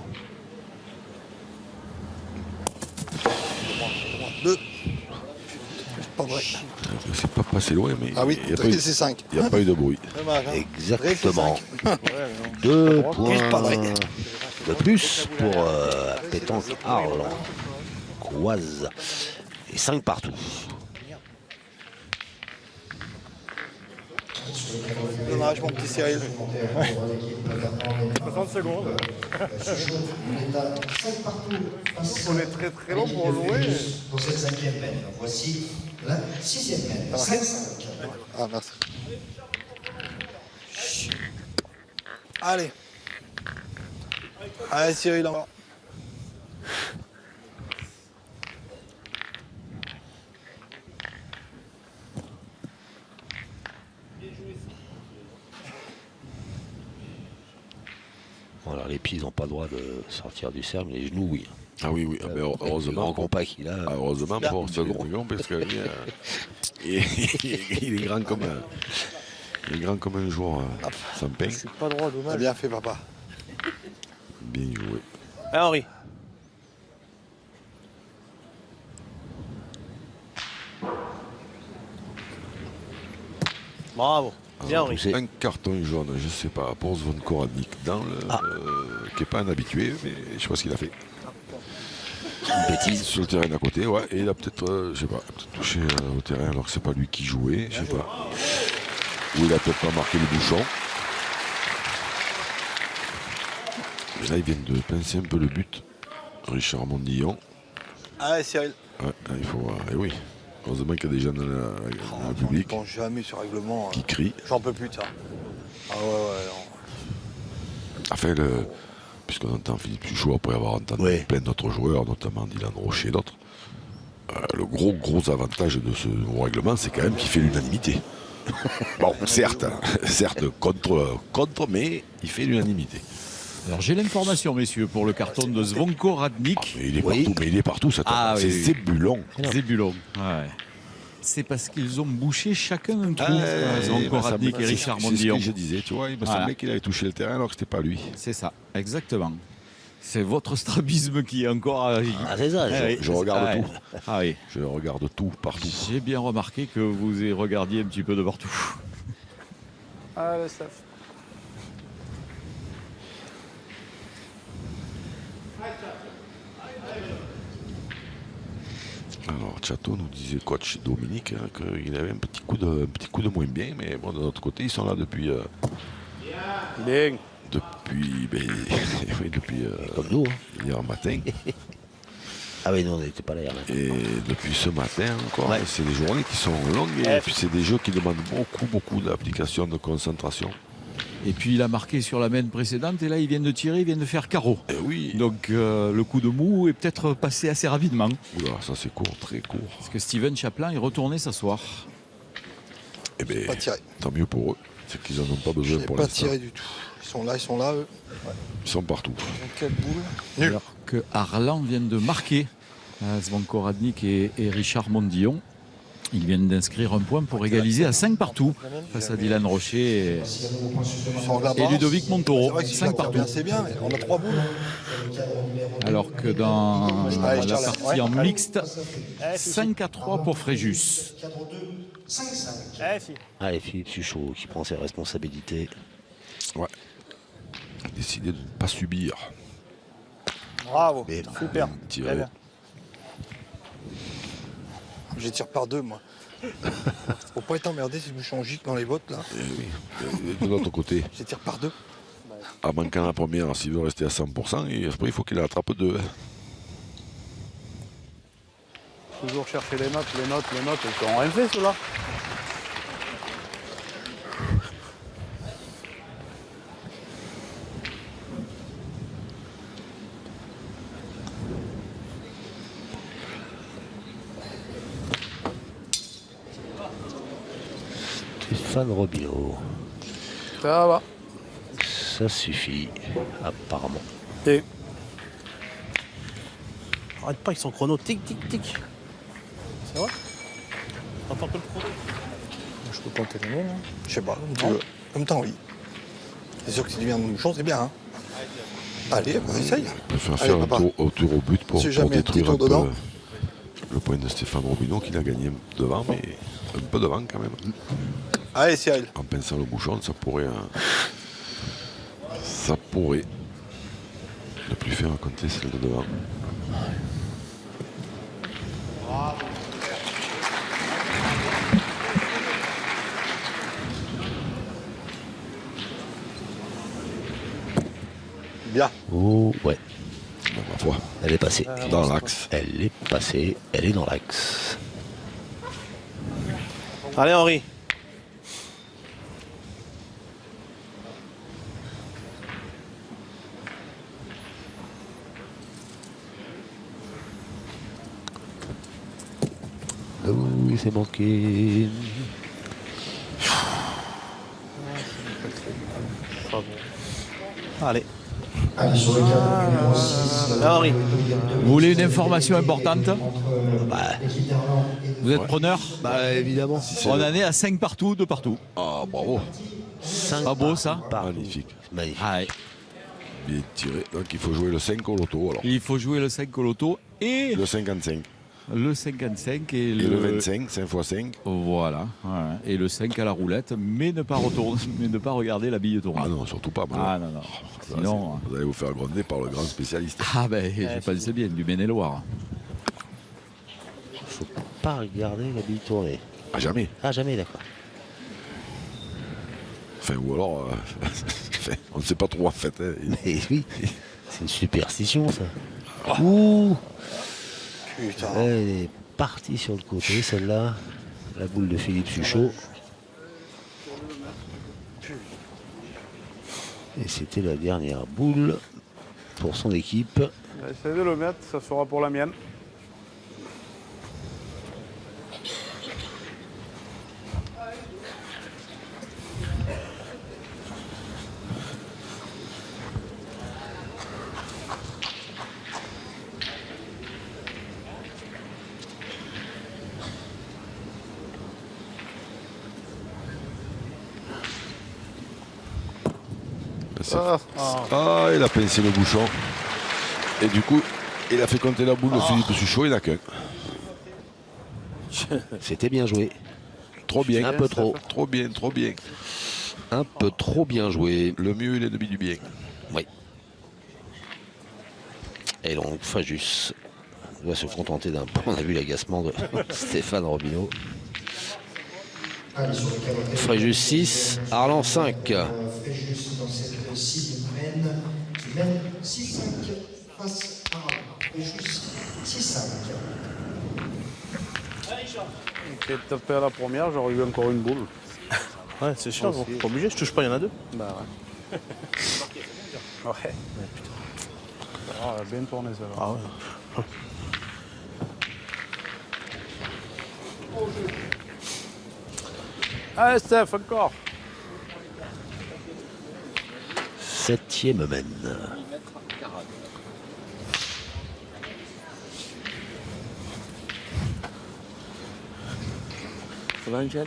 2. Pas vrai. C'est pas passé loin, mais Ah oui, c'est 5. il n'y a pas eu de bruit. Dommage, hein. Exactement. Drake, 2 Pas points vrai. de plus pour Pétanque Arles. Croise. Et 5 partout. Dommage, mon petit Cyril. 60 secondes. On est très très long pour jouer. Dans cette 5e mène. Voici la 6e mène. 5-5. Ah, merci. Allez. Allez, Cyril, encore. Bon, alors les pieds n'ont pas le droit de sortir du cercle, mais les genoux, oui. Ah oui, oui, mais Le heureusement. grand compas qu'il a. Heureusement pour ce gros parce que il est grand comme un jour sans pain. Je suis pas droit, T'as dommage. bien fait, papa. Bien joué. Ah, Henri. Bravo. Bien, Henri. poussé. Un carton jaune, je sais pas, pour Zvonko Radnik, dans le, qui n'est pas un habitué, mais je sais pas ce qu'il a fait. Une bêtise. Sur le terrain d'à côté, ouais, et il a peut-être, je sais pas, peut-être touché au terrain alors que c'est pas lui qui jouait, je sais pas. Ou il a peut-être pas marqué le bouchon. Mais là, ils viennent de pincer un peu le but. Richard Mondillon. Allez, Cyril. Ouais, il faut, et oui. Heureusement qu'il y a des gens dans le public Je pense jamais ce règlement. qui crient. J'en peux plus de ça. Ah ouais, non. Enfin, puisqu'on entend Philippe Suchot après avoir entendu plein d'autres joueurs, notamment Dylan Rocher et d'autres, le gros avantage de ce nouveau règlement, c'est quand même qu'il fait l'unanimité. Bon, certes, contre, mais il fait l'unanimité. Alors j'ai l'information, messieurs, pour le carton de Zvonko Radnik. Mais il est partout, cet homme. C'est oui. Zébulon. Zébulon. Ouais. C'est parce qu'ils ont bouché chacun un trou. Ah, Zvonko Radnik et Richard Mondillon. C'est ce que je disais, tu vois, il me semblait qu'il avait touché le terrain alors que c'était pas lui. C'est ça, exactement. C'est votre strabisme qui est encore... Ah, c'est ça. Je regarde tout. Ah oui. Je regarde tout, partout. J'ai bien remarqué que vous regardiez un petit peu de partout. Ah, le staff. Alors, Chateau nous disait, coach Dominique, hein, qu'il avait un petit coup de moins bien, mais bon, de notre côté, ils sont là depuis. Bien. Depuis Comme nous. hier matin. Ah oui, non, on n'était pas là hier matin. Et depuis ce matin encore, c'est des journées qui sont longues et puis c'est des jeux qui demandent beaucoup d'application, de concentration. Et puis il a marqué sur la main précédente et là ils viennent de tirer, ils viennent de faire carreau. Et oui. Donc le coup de mou est peut-être passé assez rapidement. Oula, ça c'est court, très court. Parce que Steven Chaplin est retourné s'asseoir. Eh bien, pas tiré. Tant mieux pour eux, c'est qu'ils n'en ont pas besoin pour l'instant. Pas tiré du tout. Ils sont là, eux. Ouais. Ils sont partout. Quelle boule. Nul. Alors que Arlan viennent de marquer Zvonko Radnik et Richard Mondillon. Ils viennent d'inscrire un point pour égaliser à 5 partout face à Dylan Rocher et Ludovic Montoro. 5 partout. C'est bien, mais on a 3 boules. Alors que dans la partie en mixte, 5-3 pour Fréjus. Allez, Philippe Suchot qui prend ses responsabilités. Ouais. Décidé de ne pas subir. Bravo, Mais super. Tirer. Bien. Je tire par 2, moi. Faut pas être emmerdé si je me suis en gicle dans les bottes, là. Et oui. Et de l'autre côté, Je tire par 2. en manquant la première, s'il veut rester à 100%, et après il faut qu'il attrape 2. Toujours chercher les notes, ils n'ont rien fait ceux-là. Stéphane Robineau. Ça va. Ça suffit, apparemment. Et... Arrête pas avec son chrono. Tic, tic, tic. C'est vrai? T'entends que le chrono? Je peux compter les miennes. Je sais pas, comme tu veux. Comme t'as envie. C'est sûr que si tu viens de bouchon, c'est bien. Hein. Allez, on essaye. Il va faire un tour au but pour détruire un peu le point de Stéphane Robineau qu'il a gagné devant, mais un peu devant quand même. Allez, Cyril. En pinçant le bouchon, ça pourrait ne plus faire compter celle de devant. Bien. Oh, ouais. Bon, ma foi, Elle est passée. dans l'axe. Elle est passée, elle est dans l'axe. Allez, Henri. Oui, c'est manqué. Allez. Allez, sur le cadre numéro 6. Henri. Vous voulez une information importante? L'équipe d'Irlande et Vous êtes preneur? Bah évidemment. On en est à 5 partout, 2 partout. Ah, bravo. Pas beau ça? Magnifique. Magnifique. Ah, ouais. Bien tiré. Donc il faut jouer le 5 au loto alors. Il faut jouer le 5 au loto et Le 55. le 55 Et le 25, 5 x 5. Voilà, ouais. Et le 5 à la roulette, mais ne pas retourner, mais ne pas regarder la bille tourner. Ah non, surtout pas. Ah non, non. Sinon. Vous allez vous faire gronder par le grand spécialiste. Ah ben, je pensais bien, du Maine-et-Loire. Faut pas regarder la bille tourner. Ah, jamais. Ah, jamais, d'accord. Enfin, ou alors, enfin, on ne sait pas trop en fait. Hein. Mais oui, c'est une superstition, ça. Ouh, Putain. elle est partie sur le côté, celle-là. La boule de Philippe Suchot. Et c'était la dernière boule pour son équipe. Essaye de le mettre, ça sera pour la mienne. Ah, il a pincé le bouchon. Et du coup, il a fait compter la boule de Philippe Suchot, il n'a qu'un. C'était bien joué. Trop bien. Un peu trop. Trop bien, trop bien. Un peu trop bien joué. Le mieux, il est demi du bien. Oui. Et donc, Fréjus doit se contenter d'un point. On a vu l'agacement de Stéphane Robineau. Allez, sur le cadre Fréjus 6, Arlan 5. Fréjus dans cette cible qui mène 6-5 face à Arlan. Fréjus 6-5. J'ai tapé à la première, j'aurais eu encore une boule. Ouais, c'est chiant, bon. Pas obligé, je touche pas, il y en a deux. Bah ouais. Ouais. Ah, elle a bien tourné ça. Ah ouais. Allez Steph, encore. 7e mène. Ça va, Angèle?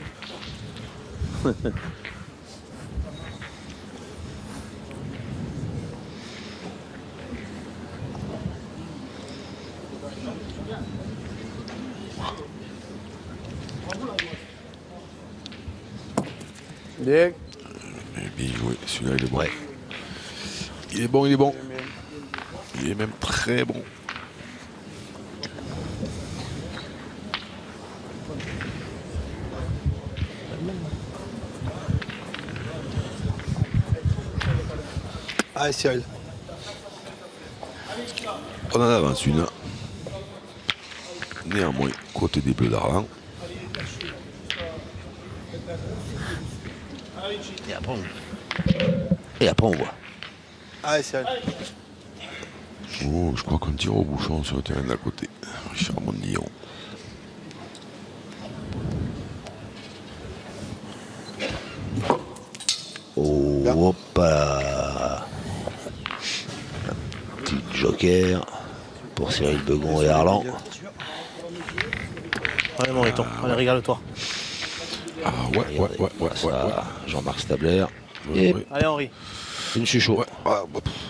Bien. Bien joué, celui-là il est bon. Ouais. Il est bon, il est bon. Il est même très bon. Allez Cyril. On en avance une. Néanmoins, côté des Bleus d'Arlan. Et après on voit. Allez Cyril. Oh, je crois qu'on tire au bouchon sur le terrain d'à côté. Richard Mondillon. Oh, hop là. Un petit joker pour Cyril Begon et Arlan. Allez, mon Riton, allez, régale-toi. Ah ouais. Ça, Jean-Marc Stabler. Et Allez, Henri. une chuchot. Ouais,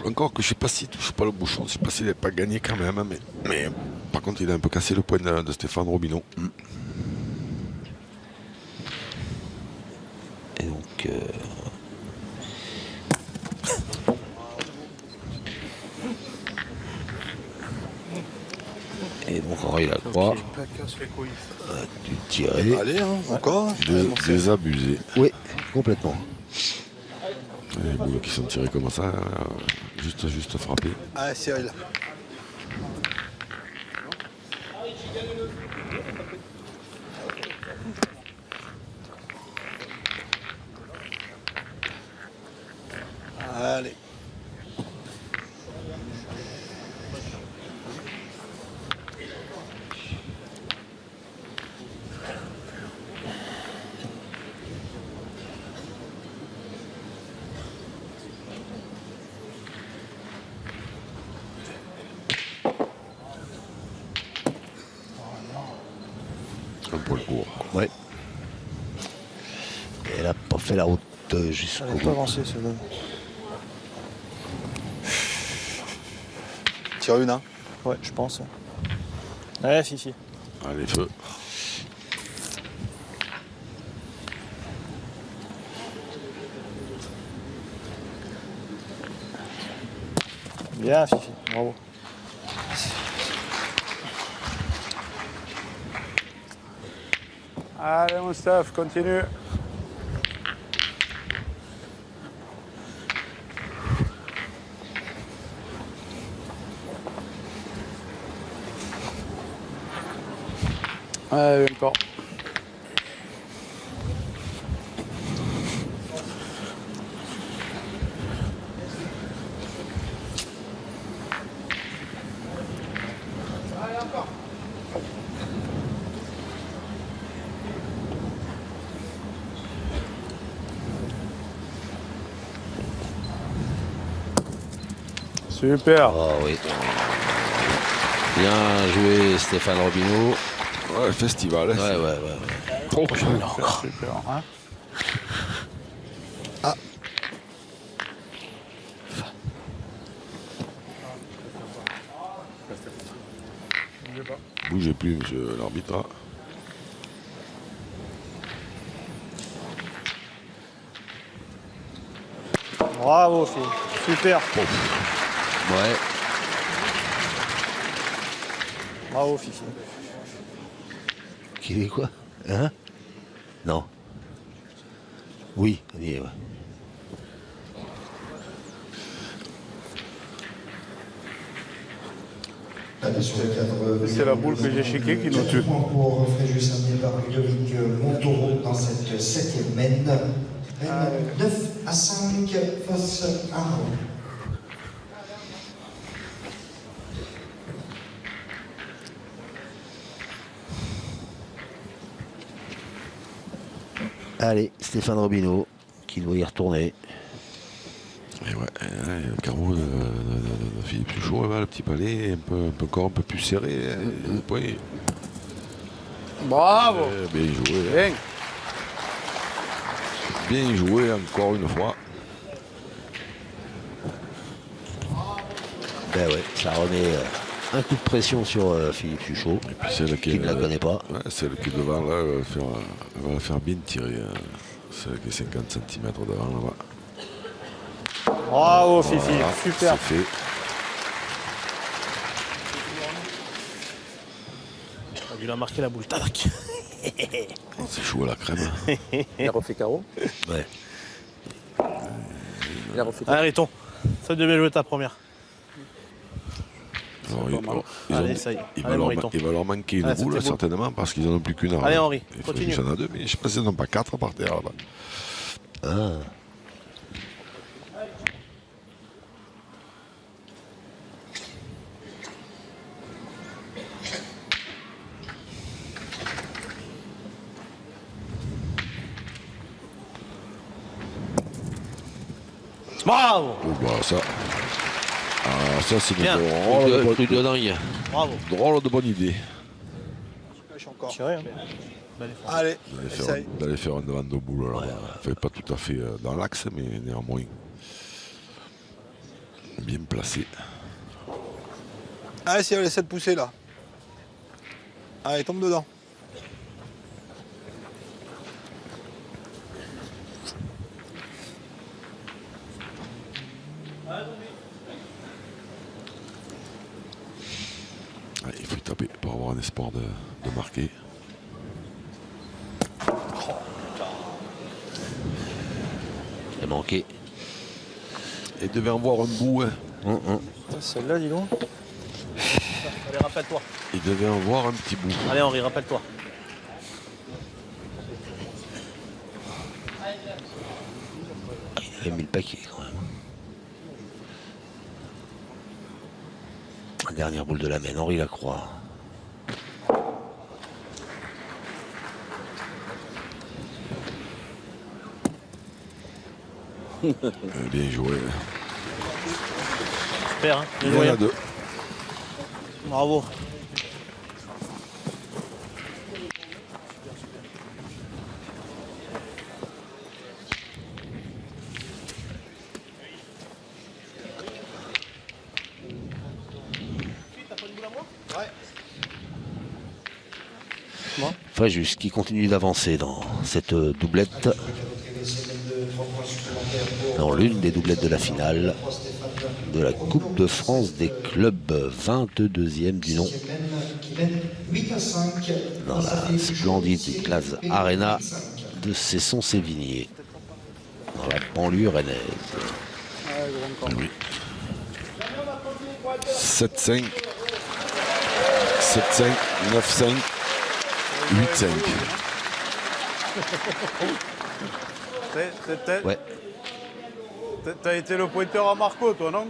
encore que je sais pas s'il touche pas le bouchon, je sais pas s'il n'est pas gagné quand même, mais par contre il a un peu cassé le point de Stéphane Robineau. Et donc Henri Lacroix a dû tirer. Allez, hein, encore. Désabusé. Oui, complètement. Les boules qui sont tirées comme ça, juste frappé. Allez Cyril. Allez. Un poil court. Ouais. Et elle a pas fait la route jusqu'au Elle est pas bout. avancée, celle-là. Tire une, hein. Ouais, je pense. Ouais, Fifi. Allez, feu. Bien, Fifi, bravo. Allez, mon Steph, continue. Allez, encore. Super. Oh oui. Bien joué Stéphane Robineau. Ouais, festival. Ouais, ouais. Oh, super, hein. Bougez plus, monsieur l'arbitre. Bravo, Fifi. Super. Ouais. Bravo, Fifi. Qui est quoi? Hein? Non. Oui, on y est, ouais. C'est la boule que j'ai checkée qui nous tue. Pour Fréjus amené par Ludovic Montaureau dans cette 7e mène. 9-5 face à Arnaud. Allez, Stéphane Robineau qui doit y retourner. Et ouais, le carreau de Philippe Suchot, le petit palais, encore un peu plus serré. Oui. Bravo. Bien joué. Bien. Bien joué encore une fois. Ben ouais, ça remet un coup de pression sur Philippe Suchot, Et puis celle qui ne la connaît pas. Ouais, celle qui est devant là, elle va la faire bien tirer. Celle qui est 50 cm devant là-bas. Bravo Fifi, Voilà, super. c'est fait. Il a marqué la boule. Tac. C'est chaud à la crème. Il a refait carreau. Ouais. Il a refait Allez Riton, ça devait jouer ta première. Alors, Allez, ça y est. il Allez, va Moriton. leur manquer une Ah, c'était boule beau. certainement parce qu'ils n'en ont plus qu'une. Allez, Henri, Il faut continue. qu'ils en a deux, mais je ne sais pas s'ils n'en ont pas quatre par terre là-bas. Ah. Bravo. Oh, bah, ça c'est Bien. Truc de dingue. Bravo. drôle de bonne idée Tiré, hein. Allez, d'aller essaye. faire un devant de boule là-bas. Enfin, pas tout à fait dans l'axe, mais néanmoins bien placé. Allez, si elle essaie de pousser là. Allez, tombe dedans. Ouais, il faut y taper pour avoir un espoir de marquer. Il a manqué. Et devait en voir un bout. Hein. Celle-là, dis donc. Allez, rappelle-toi. Il devait en voir un petit bout. Allez Henri, rappelle-toi. Il a mis le paquet quand même. La dernière boule de la main, Henri Lacroix. Bien joué. Super, hein. Il Bien y en joué, a hein. deux. Bravo. Fréjus qui continue d'avancer dans cette doublette. Dans l'une des doublettes de la finale de la Coupe de France des clubs, 22e du nom. Dans la splendide classe Arena de Cesson-Sévigné, dans la banlieue rennaise. Oui. 7-5. 7-5. 9-5. 8-5. Ouais. T'as été le pointeur à Marco, toi, non?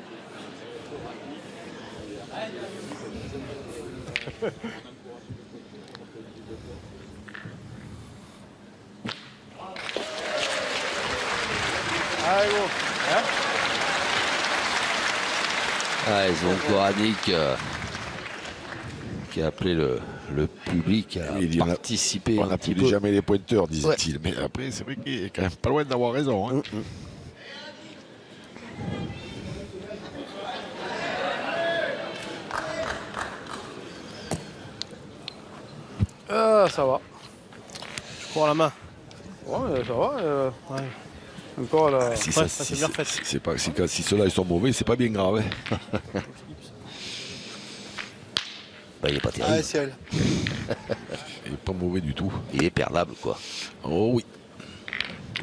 Allez, go. Hein? Ah, ils ont Koranic qui a appelé le public à Il dit, participer on un petit n'applaudit peu. jamais les pointeurs, disait-il. Mais après, c'est vrai qu'il est quand même pas loin d'avoir raison. Hein. Ça va. Je cours la main. Ouais, ça va. Ouais. Encore là. Si, Ouais, ça, ça si, s'est bien fait. si ceux-là ils sont mauvais, c'est pas bien grave. Hein. Bah, il est pas Allez, terrible. ciel. Il est pas mauvais du tout. Il est perdable, quoi. Oh oui.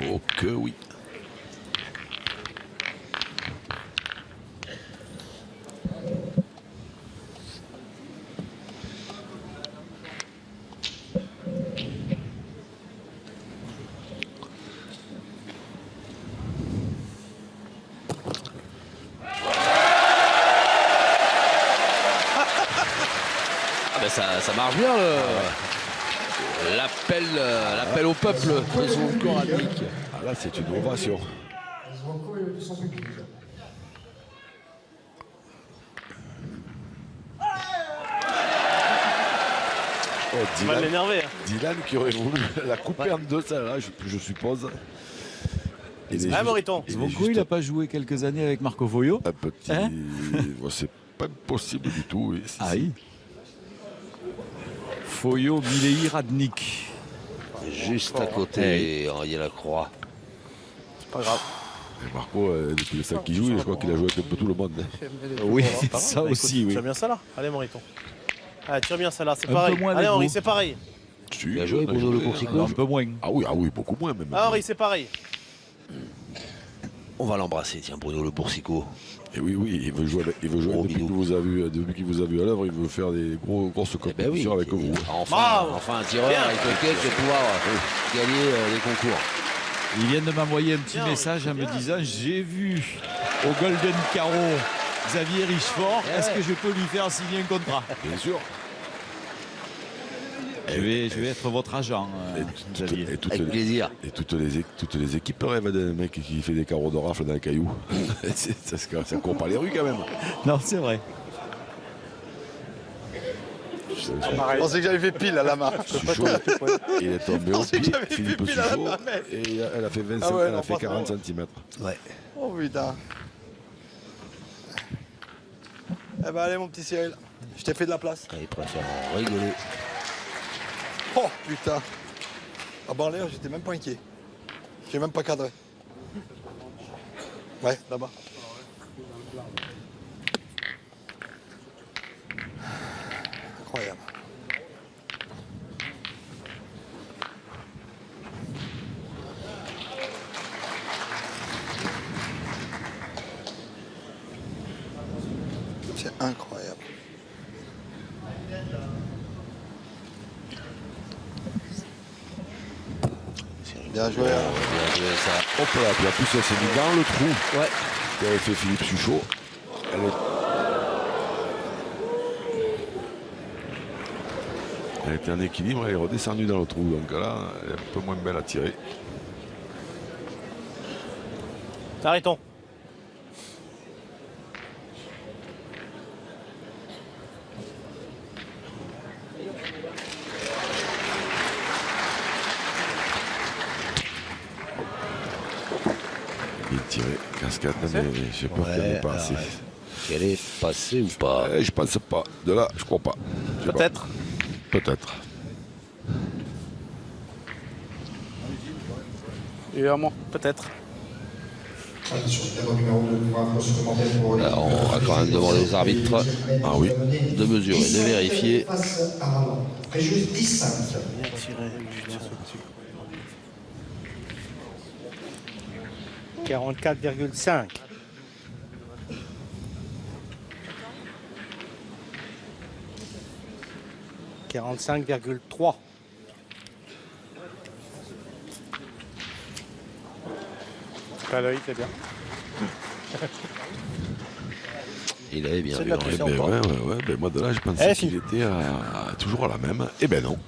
Oh que oui. Ah ben ça marche bien, l'appel au peuple de son Koranic. Ah, là, c'est une ovation. de son public. Oh, Tu vas Dylan, l'énerver. Hein. Dylan qui aurait voulu la couper en deux, ça là, je suppose. Moriton. Zvonko, il n'a pas joué quelques années avec Marco Foyo. Un petit. Hein C'est pas possible du tout. Oui. Aïe. Foyo, Milei, Radnik. Juste à côté, il y a la croix. C'est pas grave. Et Marco, depuis le sac qu'il joue, je crois qu'il a joué avec un peu tout le monde. Oui, Pas ça grave. aussi, oui. Tire bien ça là. Allez, Moriton. Allez, tire bien ça là, c'est Un pareil. peu moins Allez, avec Henri, vous. c'est pareil. Bien joué, Bruno Le Coursico. Un peu moins. Ah oui, beaucoup moins même. Ah, Henri, c'est pareil. On va l'embrasser, tiens, Bruno Le Coursico. Et oui, il veut jouer, Gros depuis qu'il vous a vu à l'œuvre, il veut faire des grosses compétitions avec vous. Enfin un tireur Bien. avec lequel je vais pouvoir gagner les concours. Ils viennent de m'envoyer un petit Bien, message en me bien. disant j'ai vu au Golden Carreau Xavier Richefort, est-ce que je peux lui faire signer un contrat? Bien sûr. Je vais être votre agent, Xavier. Avec plaisir. Et toutes les équipes rêvent d'un mec qui fait des carreaux de rafle dans les cailloux. Ça court pas les rues quand même. Non, c'est vrai. Je pensais que j'avais fait pile à la main. Suchot, il est tombé au pied. Philippe Suchot, et elle a fait 25, Ah ouais, elle non, a fait 40 franchement. cm. Ouais. Oh putain. Eh ben allez mon petit Cyril, je t'ai fait de la place. Il préfère en rigoler. Oh putain. À bas en l'air, j'étais même pas inquiet. J'ai même pas cadré. Ouais, là-bas. Incroyable. C'est incroyable. Bien joué. Hein. Bien joué ça. Hop là, puis en plus elle s'est mis dans le trou. Ouais. Qu'avait fait Philippe Suchot. Elle était en équilibre, elle est redescendue dans le trou. Donc là, elle est un peu moins belle à tirer. Arrêtons. Bien tiré. Cascade, mais j'ai peur qu'elle n'ait pas assez. Qu'elle est passée ou pas? Je pense pas. De là, je crois pas. Je sais pas. Peut-être. Peut-être. Et à moi. Peut-être. Attention, terreau numéro 2 pour un supplémentaire pour Alors, on va quand même demander aux arbitres de mesurer, de vérifier. Face à Manon. Préjuge 10-5. Bien tiré. 44,5. « 45,3. Pas l'œil, c'est bien. Il avait bien C'est de vu. la Henri. pression. Ouais. Ben, moi de là, je pensais Eh, qu'il était toujours à la même. Eh ben non.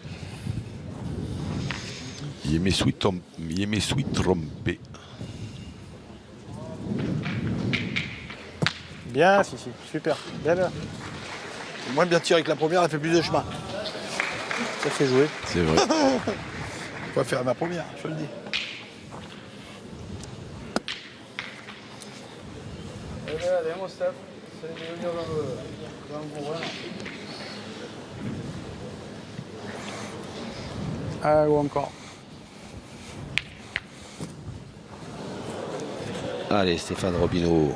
Il aimait sweet trompé. Bien, si, super. Bien, bien. Moins bien tiré que la première, elle fait plus de chemin. Ça fait jouer. C'est vrai. Je vais faire ma première, je le dis. Ah, ou encore. Allez, Stéphane Robineau.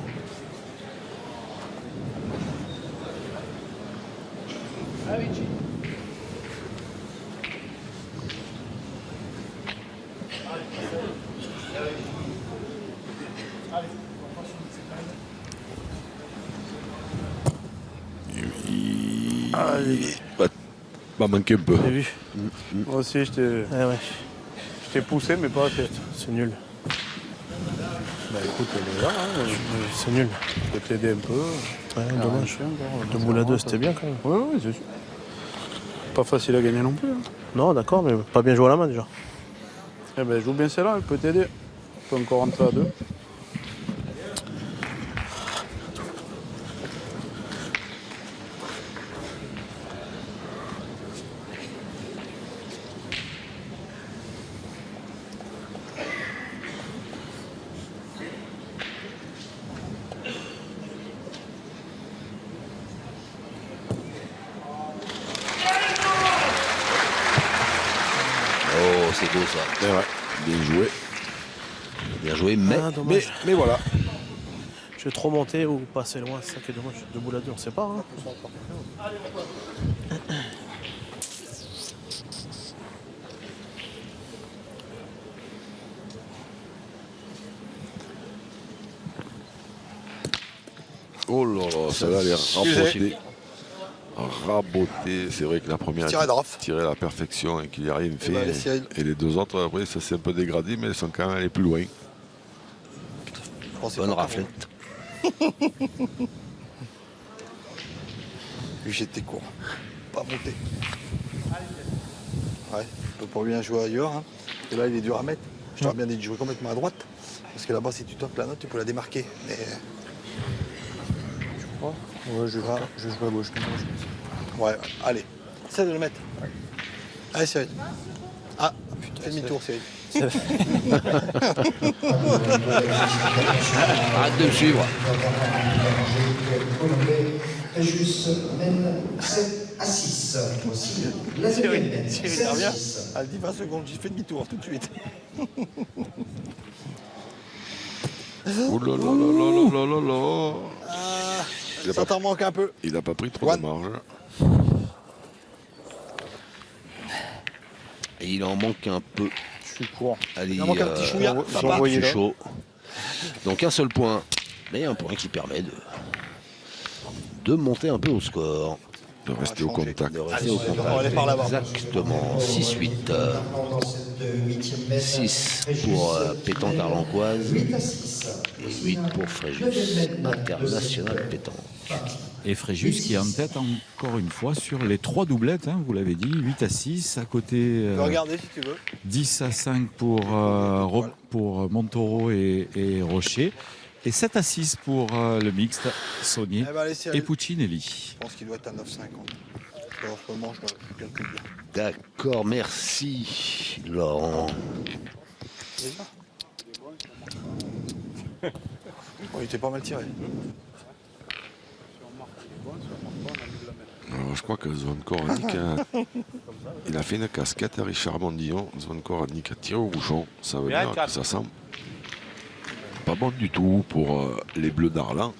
Il va manquer un peu. J'ai vu. Moi aussi, je t'ai poussé, mais pas assez. C'est nul. Bah écoute, elle est là, hein. C'est nul. Je peux t'aider un peu. Ouais, dommage. Deux boules à deux, c'était bien quand même. Oui, c'est sûr. Pas facile à gagner non plus. Hein. Non, d'accord, mais pas bien joué à la main déjà. Eh ben, joue bien celle-là, elle peut t'aider. Tu peux encore rentrer à deux. c'est beau ça. Et ouais, bien joué. Bien joué, mais Mais voilà. Je vais trop monter ou pas assez loin, c'est ça qui est dommage. 2 boules à 2, on sait pas. Hein. Oh là là, ça va aller raboter. C'est vrai que la première tiré à la perfection et qu'il n'y a rien fait. Et les deux autres, après, ça s'est un peu dégradé, mais elles sont quand même allées plus loin. bonne raflette. Lui, j'étais court. Pas monté. Ouais, on peut pas bien jouer ailleurs. Hein. Et là, il est dur à mettre. Je t'aurais bien dit de jouer complètement à droite. Parce que là-bas, si tu topes la note, tu peux la démarquer. Mais... Tu crois? Ouais, je joue à gauche. Ouais, allez. Essaie de le mettre. Ouais. Allez, Cyril. Ah, putain, fais demi-tour, Cyril. Arrête de le suivre. Juste mène 7-6. Voici la deuxième mène. Cyril, reviens. Allez, 10-20 secondes, j'ai fait demi-tour tout de suite. Oh là là là là là là là. Ça t'en manque un peu. Il n'a pas pris trop de marge. Et il en manque un peu. Je suis court. Allez, il en manque un petit chouïa. C'est chaud. Donc un seul point. Mais un point qui permet de monter un peu au score. De rester au contact. On va aller par là-bas. Exactement. 6-8. 6 pour Pétanque Arlancoise et 8 pour Fréjus International Pétanque. Et Fréjus qui est en tête encore une fois sur les 3 doublettes, hein, vous l'avez dit, 8-6 à côté. Regarder si tu veux. 10-5 pour Montaureau et Rocher. Et 7-6 pour le mixte, Saunier et Puccinelli. Je pense qu'il doit être à 9,50. Alors, je mange, je calcule bien. D'accord, merci Laurent. Oh, il était pas mal tiré. Alors, je crois que Zvankornik il a fait une casquette à Richard Mondillon. Zvankornik a tiré au bouchon. Ça veut dire que ça sent pas bon du tout pour les Bleus d'Arlan.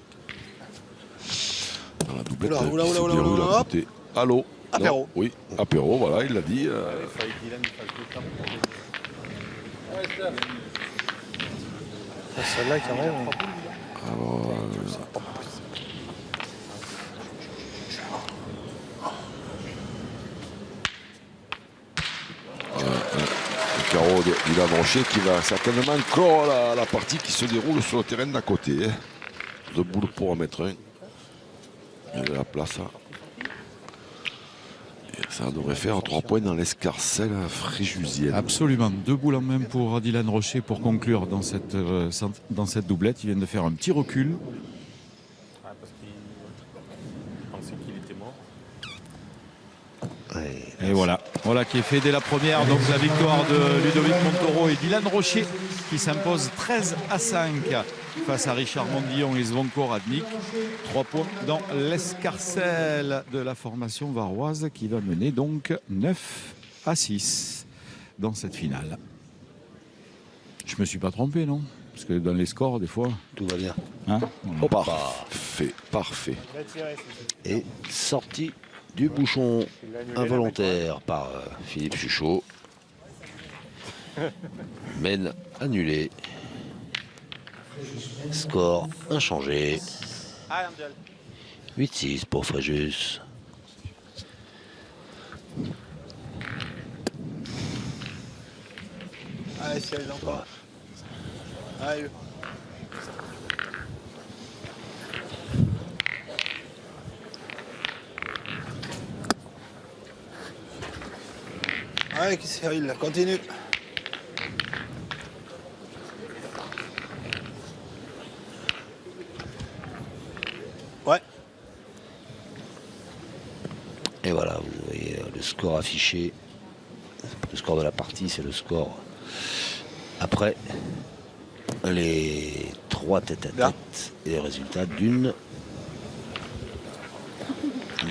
Dans la doublette qui se déroule à côté. Allô? Apéro. Non, oui, apéro, voilà, il l'a dit. Celle-là, quand même. Alors, le carreau d'Ilan Rocher qui va certainement clore la partie qui se déroule sur le terrain d'à côté. De boule pour en mettre un. Il a la place. Et ça devrait faire 3 points dans l'escarcelle fréjusienne. Absolument. 2 boules en main pour Dylan Rocher pour conclure dans cette doublette. Il vient de faire un petit recul. Parce qu'il pensait qu'il était mort. Et voilà qui est fait dès la première. Donc la victoire de Ludovic Montaureau et Dylan Rocher qui s'impose 13-5 face à Richard Mondillon et Zvonko Radnik. 3 points dans l'escarcelle de la formation varoise qui va mener donc 9-6 dans cette finale. Je me suis pas trompé, non? Parce que dans les scores, des fois... Tout va bien. Hein? Parfait. Et sortie du bouchon involontaire par Philippe Chuchot. Mène annulé. Score inchangé. 8-6 pour Fréjus. Allez, Cyril, encore. Allez. Allez, Cyril, continue. Ouais. Et voilà, vous voyez le score affiché. Le score de la partie, c'est le score après les 3 tête-à-tête et les résultats d'une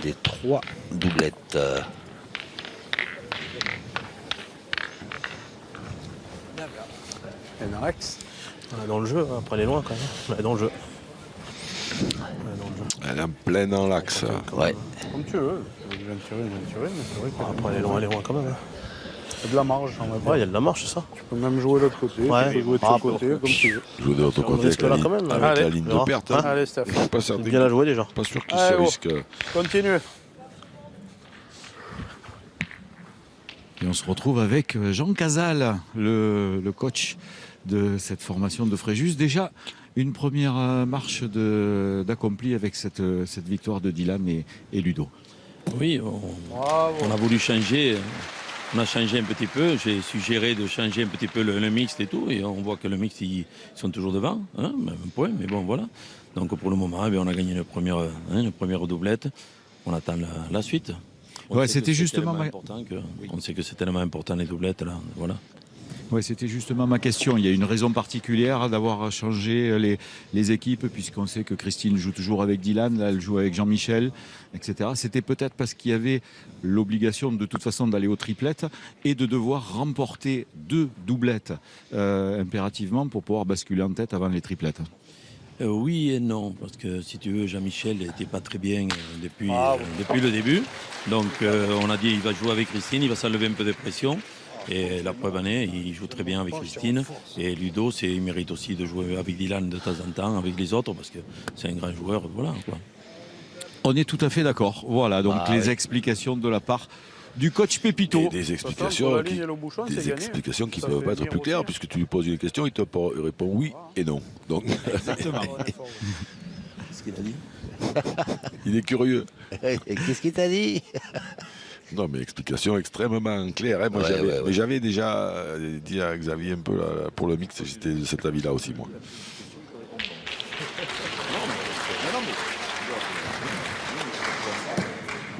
des 3 doublettes. Elle est dans l'axe. Elle est dans le jeu, hein. Après elle est loin quand même. Elle est dans le jeu. Elle est en plein dans l'axe. Ouais. Comme tu veux. Je viens de tirer, mais c'est vrai qu'elle Après elle est loin quand même. Hein. y a de la marge. Ouais, il y a de la marge, c'est ça. Tu peux même jouer de l'autre côté, Ouais. tu peux jouer de ce côté, comme tu veux. Jouer de l'autre côté avec, risque là quand même. avec Allez, la ligne on verra. de perte. Hein. Allez, Steph. Je suis pas certain. Bien la jouer déjà. Pas sûr qu'il Allez, se bon. risque. Continue. Et on se retrouve avec Jean Casal, le coach de cette formation de Fréjus. Déjà, une première marche d'accompli avec cette victoire de Dylan et Ludo. Oui, on a voulu changer. On a changé un petit peu. J'ai suggéré de changer un petit peu le mixte et tout. Et on voit que le mixte, ils sont toujours devant. Hein, même un point, mais bon, voilà. Donc pour le moment, on a gagné une première doublette. On attend la suite. Ouais, c'était justement on sait que c'est tellement important les doublettes là, voilà. Ouais, c'était justement ma question. Il y a une raison particulière d'avoir changé les équipes, puisqu'on sait que Christine joue toujours avec Dylan, là elle joue avec Jean-Michel, etc. C'était peut-être parce qu'il y avait l'obligation de toute façon d'aller aux triplettes et de devoir remporter 2 doublettes impérativement pour pouvoir basculer en tête avant les triplettes. Oui et non, parce que si tu veux, Jean-Michel n'était pas très bien depuis le début. Donc on a dit il va jouer avec Christine, il va s'enlever un peu de pression. Et la preuve en est, il joue très bien avec Christine. Et Ludo, il mérite aussi de jouer avec Dylan de temps en temps, avec les autres, parce que c'est un grand joueur. Voilà, quoi. On est tout à fait d'accord. Voilà, donc les explications de la part du coach Pépito. Et des explications qui ne peuvent pas être plus claires, puisque tu lui poses une question, il te répond oui et non. Donc, exactement. Qu'est-ce qu'il a dit? Il est curieux. Qu'est-ce qu'il t'a dit? Non, mais explication extrêmement claire. Hein. Moi, j'avais déjà dit à Xavier un peu là, pour le mix, j'étais de cet avis-là aussi, moi.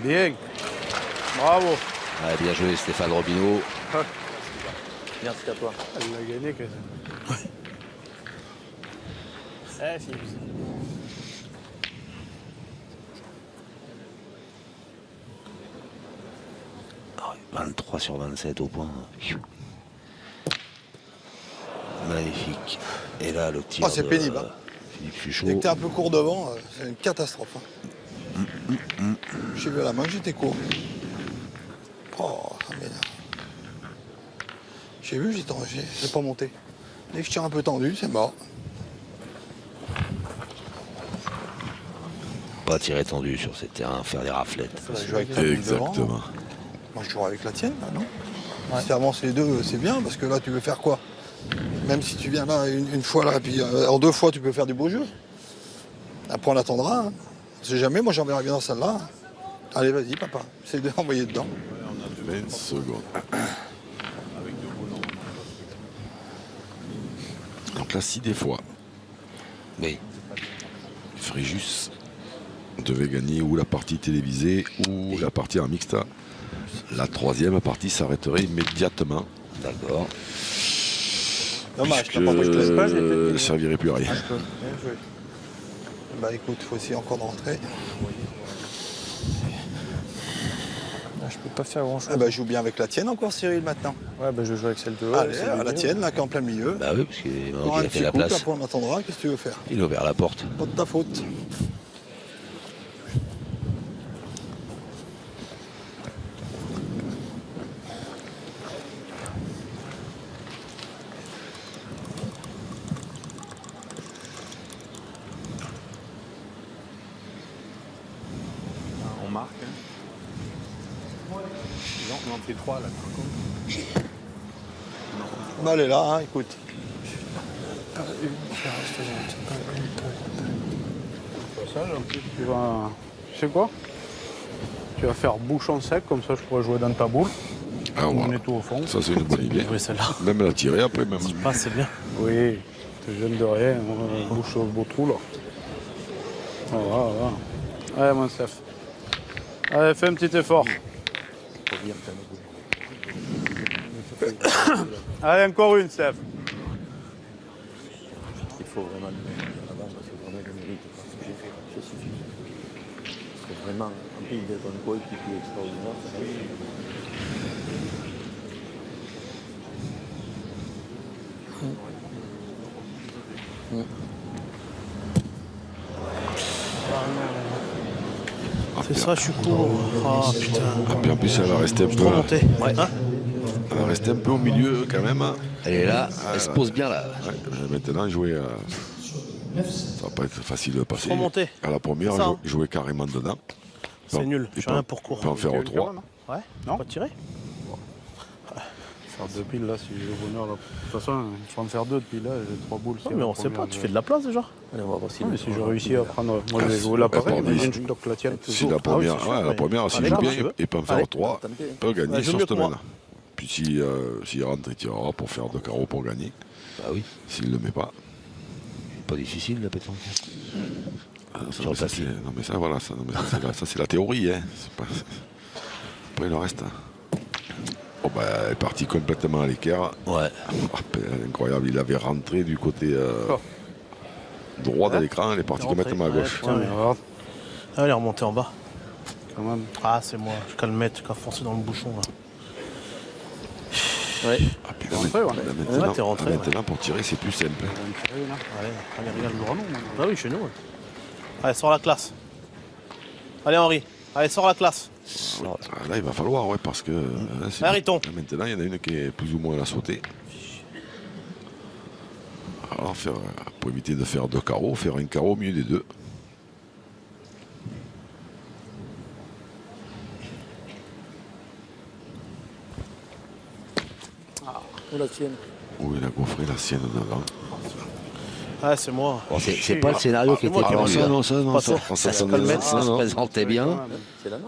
Bien. Bravo. Ouais, bien joué Stéphane Robineau. Merci à toi. Elle l'a gagné quand même. Ouais. Si. 23 sur 27 au point. Magnifique. Et là, le tir c'est pénible. Philippe Chuchot. Dès que t'es un peu court devant, c'est une catastrophe. J'ai vu à la main que j'étais court. Oh, ça m'énerve. J'ai vu, j'ai pas monté. Dès que je tire un peu tendu, c'est mort. Pas tirer tendu sur ces terrains, faire des raflettes. Exactement. Moi, je jouerai avec la tienne, là, non? Si tu avances les deux, c'est bien, parce que là, tu veux faire quoi? Même si tu viens là une fois, là, et puis en 2 fois, tu peux faire du beau jeu. Après, on attendra. Hein. On sait jamais, moi, j'enverrai bien dans celle-là. Allez, vas-y, papa. Essaye de l'envoyer dedans. On a 20 secondes. Donc là, 6 des fois. Oui. Fréjus devait gagner ou la partie télévisée ou la partie en mixte. La 3e partie s'arrêterait immédiatement. D'accord. Dommage, je ne servirait plus à rien. Bah écoute, il faut essayer encore de rentrer. Là, je peux pas faire grand chose. Ah bah, joue bien avec la tienne encore, Cyril, maintenant. Ouais, bah, je joue avec celle de haut. Allez, la tienne, là, qui est en plein milieu. Bah oui, parce qu'il On aura un a fait petit la coup, place. après on attendra, qu'est-ce que tu veux faire? Il a ouvert la porte. Pas de ta faute. On marque. Hein. On en fait 3 là. Bah, elle est là, hein, écoute. Tu vas... Tu sais quoi? Tu vas faire bouchon sec, comme ça je pourrais jouer dans ta boule. Ah, On voilà. est tout au fond. Ça, c'est une bonne idée. Oui, celle-là. Même la tirer après, même. Ah, c'est bien. Oui, tu gênes de rien, on bouche au beau trou là. Voilà. Allez mon Steph. Allez, fais un petit effort. Allez, encore une, Steph. Il faut vraiment le mettre en avant parce que vraiment il le mérite. Ce que j'ai fait, je suffit. Parce que vraiment, en plus d'être un coéquipier extraordinaire, ça va. C'est ça, je suis court. Oh putain. Et puis en plus, elle va rester un peu. Remonter. Ouais. Hein, Elle va rester un peu au milieu quand même. Elle est là, elle se pose bien là. Ouais, maintenant, jouer. Ça va pas être facile de passer. Remonter. À la première, C'est ça, hein. jouer carrément dedans. c'est nul. Je suis rien pour court. On peut en faire 3. Ouais. Non. Pas tirer. Faire 2 piles là, si j'ai le bonheur. Là. De toute façon, je peux en faire 2 depuis là, j'ai 3 boules. Non, mais on sait pas, tu fais de la place déjà. Allez, on va voir si. Mais si je réussis à prendre. Moi, je vais jouer l'appareil, imagine, je bloque la tienne. Si la première, c'est sûr, la mais- première, s'il Allez, joue comme bien, tu veux. il peut en faire Allez. 3. Il peut Ouais, gagner joue sur mieux cette que moi. main. Puis s'il rentre, il tirera pour faire 2 carreaux pour gagner. Bah oui, S'il ne le met pas. pas difficile la pétanque. Ça, mais ça, non mais ça voilà, ça, non, mais ça, c'est la théorie. Hein. Pas... Après le reste. Oh, bah, elle est partie complètement à l'équerre. Ouais. Incroyable, il avait rentré du côté droit de l'écran, elle est partie complètement à gauche. Putain, mais regarde. Elle est remontée en bas. Quand même. Ah, c'est moi. Je qu'à le mettre, qu'à foncer dans le bouchon là. Ouais. Ah, puis là, Rentré, ouais. maintenant, t'es rentré, maintenant, pour tirer, c'est plus simple. Allez, regarde le nous. Ah oui, chez nous. Ouais. Allez, sors la classe. Allez, Henri. Allez, sors la classe. Ah, là, il va falloir, ouais, parce que là, Riton. là, maintenant, il y en a une qui est plus ou moins à la sauter. Alors, pour éviter de faire 2 carreaux, faire un carreau au milieu des 2. Ou la tienne. Oui, il a gaufré la sienne devant. Ah, c'est moi. Bon, c'est pas le scénario qui était moi qui prévu. m'en hein. souviens. Ça se présentait bien.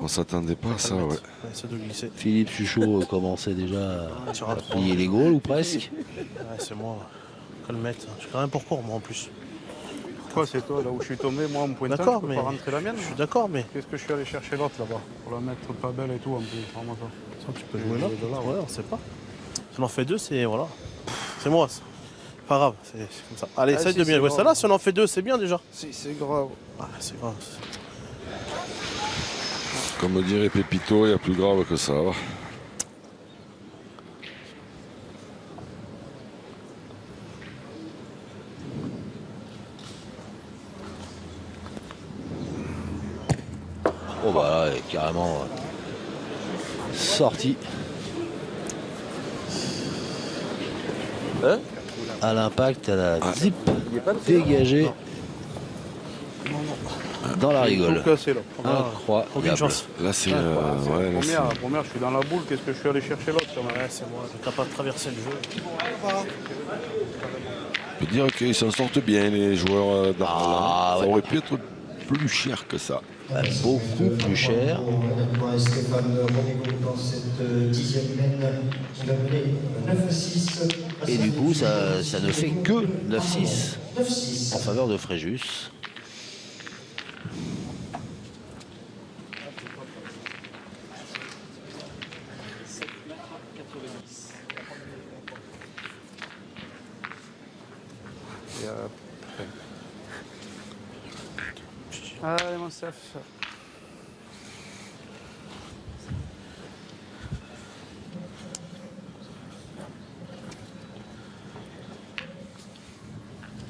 On s'attendait pas à ça, ouais. C'est de glisser. Philippe Suchot commençait déjà à plier les gaules ou presque. Ouais, c'est moi. Qu'à le mettre. Je suis quand même pour court, moi en plus. Pourquoi c'est toi là où je suis tombé, moi en pointant, D'accord, je peux mais pas rentrer la mienne. je suis d'accord, mais Qu'est-ce que je suis allé chercher l'autre là-bas pour la mettre pas belle et tout en plus. Vraiment ça. ça, tu peux jouer là. Ouais, on sait pas. Si on en fait 2, c'est voilà. C'est moi. C'est pas grave, c'est comme ça. Allez, essaye si, de bien c'est jouer grave. celle-là. Si on en fait 2, c'est bien déjà. Si, c'est grave. Ah, c'est grave. Comme dirait Pépito, il y a plus grave que ça. Va. Oh bah là, carrément sorti. À l'impact, elle a zip dégagé dans la rigole. Tout cassé là. Incroyable. Aucune chance. Là, c'est. La ouais, là, première, je suis dans la boule, qu'est-ce que je suis allé chercher l'autre quand même. Ouais, c'est moi. Je suis capable de traverser le jeu. je peux dire qu'ils s'en sortent bien, les joueurs d'Arlan. Ah, Ça ouais. aurait pu être plus cher que ça. Beaucoup plus cher. Stéphane Romigo dans cette 10e mène qui va mener 9-6. Et du coup, ça ne fait que 9-6 en 9-6. faveur de Fréjus. Allez mon Steph.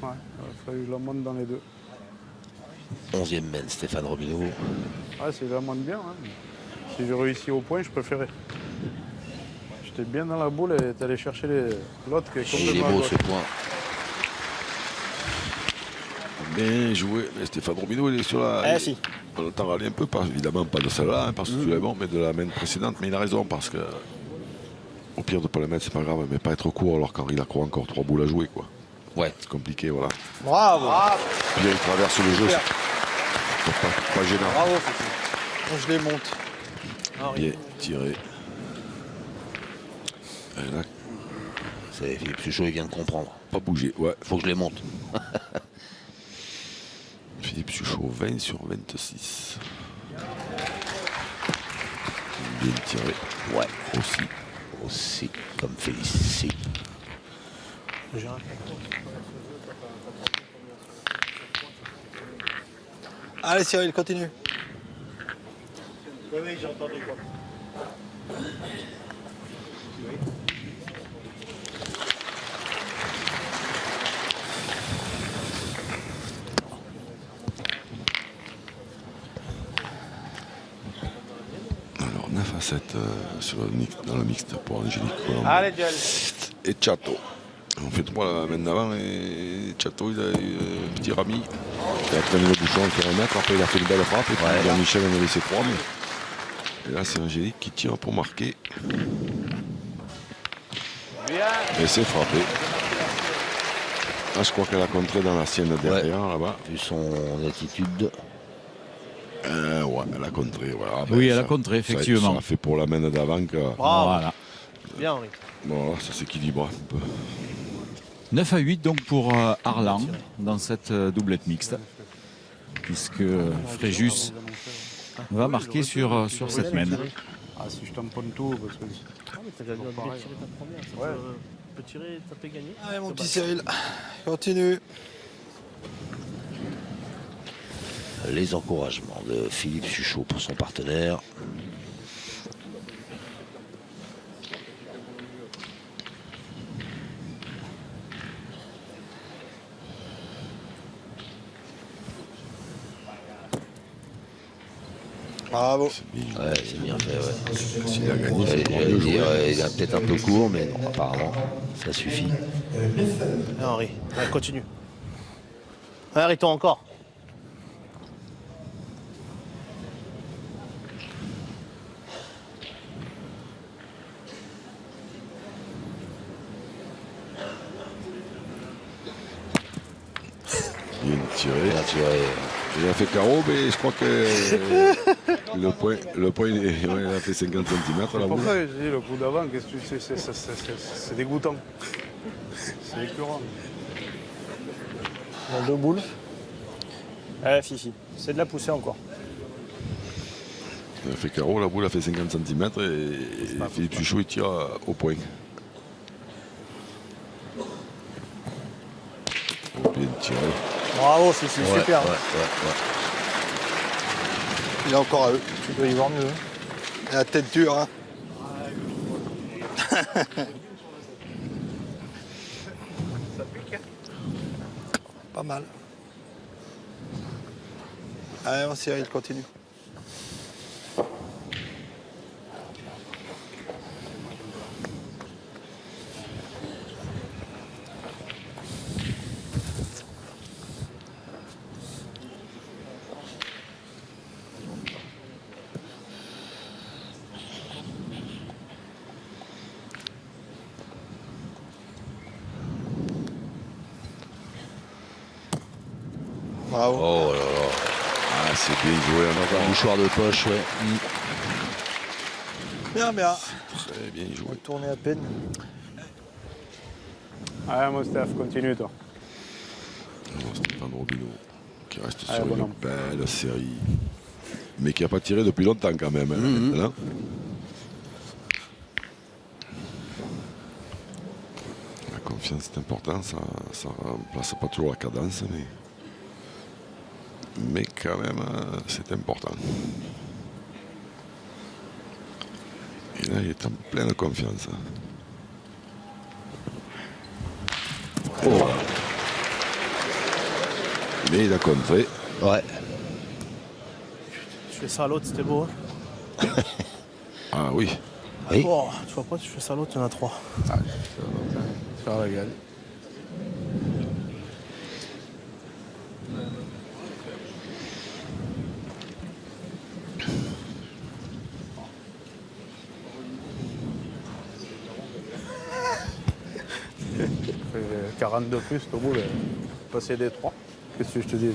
Ouais, il fallu que je la monte dans les deux. 11e mène, Stéphane Robineau. Ah, c'est la monte bien. Hein. Si je réussis au point, je préférais. J'étais bien dans la boule et t'es allé chercher l'autre qui est Il est complètement à beau gauche. ce point. Bien joué. Mais Stéphane Robineau, il est sur la. Eh, si. On le t'en râler un peu, pas, évidemment pas de celle-là, hein, parce que tu l'as bon, mais de la main précédente. Mais il a raison, parce que. Au pire de ne pas le mettre, c'est pas grave, mais pas être court alors qu'Henri Lacroix a encore 3 boules à jouer, quoi. Ouais. C'est compliqué, voilà. Bravo. Puis il traverse le jeu. C'est pas gênant. Bravo, Fifi. Je les monte. Bien tiré. Et là, C'est Philippe Suchot, il vient de comprendre. pas bouger, ouais. Faut que je les monte. Philippe Suchot, 20 sur 26. Bien tiré. Ouais. Aussi. Aussi, comme Félicie. J'ai un- Allez Cyril, continue. Oui, j'ai entendu quoi. 3-7 dans le mixte pour Angélique Colomb. Allez, Gel. Et Chato. On fait 3 la main d'avant et Chato il a eu un petit rami. Il a traîné le bouchon à faire un mètre, après il a fait une belle frappe et puis Jean-Michel en a laissé 3. Et là c'est Angélique qui tire pour marquer. Et c'est frappé. Ah, je crois qu'elle a contré dans la sienne derrière là-bas. Vu son attitude. Ouais, elle a contré. Voilà. Oui, elle a contré, effectivement. Ça a fait pour la main d'avant que. Voilà. Bien, Henri. Voilà, ça s'équilibre un peu. 9-8 donc pour Arlan dans cette doublette mixte. Puisque Fréjus va marquer sur cette main. Ah, si je tamponne tout, parce que. Ah, mais t'as bien tiré ta première. Ça peut tirer, ça peut gagner. Allez, mon petit Cyril, continue. Les encouragements de Philippe Suchot pour son partenaire. Bravo. Ouais, c'est bien fait, ouais. S'il a gagné, c'est pour J'allais mieux dire, jouer. il est peut-être un peu court, mais non, apparemment, ça suffit. Ah, Henri, ouais, continue. Ouais, Riton encore. Bien tiré. Bien tiré. Il a fait carreau, mais je crois que le point il a fait 50 cm. C'est pour ça que je dis le coup d'avant, qu'est-ce que tu sais, c'est dégoûtant. C'est écœurant. Il y a 2 boules. Fifi, c'est de la poussée encore. Il a fait carreau, la boule a fait 50 cm et Philippe Suchot il tire au point. Bien tiré. Bravo, Fifi, Ouais, super. ouais. Il est encore à eux. Tu peux y voir mieux. La tête dure, hein. Pas mal. Allez, mon Cyril, continue. Bravo. Oh là là. Ah, c'est bien joué Encore un mouchoir de poche, ouais. Bien, bien. Très bien joué. Tourner à peine. Allez, mon Steph, continue, toi. Stéphane Robineau qui reste Allez, sur bon une homme. belle série. Mais qui n'a pas tiré depuis longtemps quand même. Hein, maintenant. La confiance est importante, ça ne remplace pas toujours la cadence, mais quand même c'est important. Et là il est en pleine confiance. Oh. Mais il a contré. Ouais. Je fais ça à l'autre, c'était beau. Hein. Ah oui. Oui. Oh, tu vois pas, tu fais ça à l'autre, il y en a 3. Faire la gueule. Fait 40 de plus, au bout, passer des 3. Qu'est-ce que je te dis?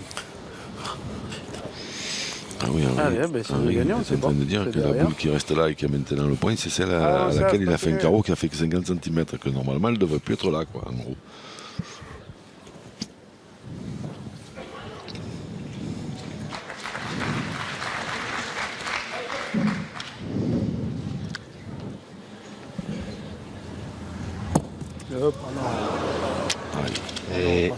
Ah oui, Allez, ben, c'est le gagnant, c'est en c'est train bon. de dire C'est que la derrière. boule qui reste là et qui a maintenant le point, c'est celle Ah, à ça, laquelle il a fait un continue. carreau qui a fait que 50 cm, que normalement elle ne devrait plus être là, quoi, en gros. Hop. Allez.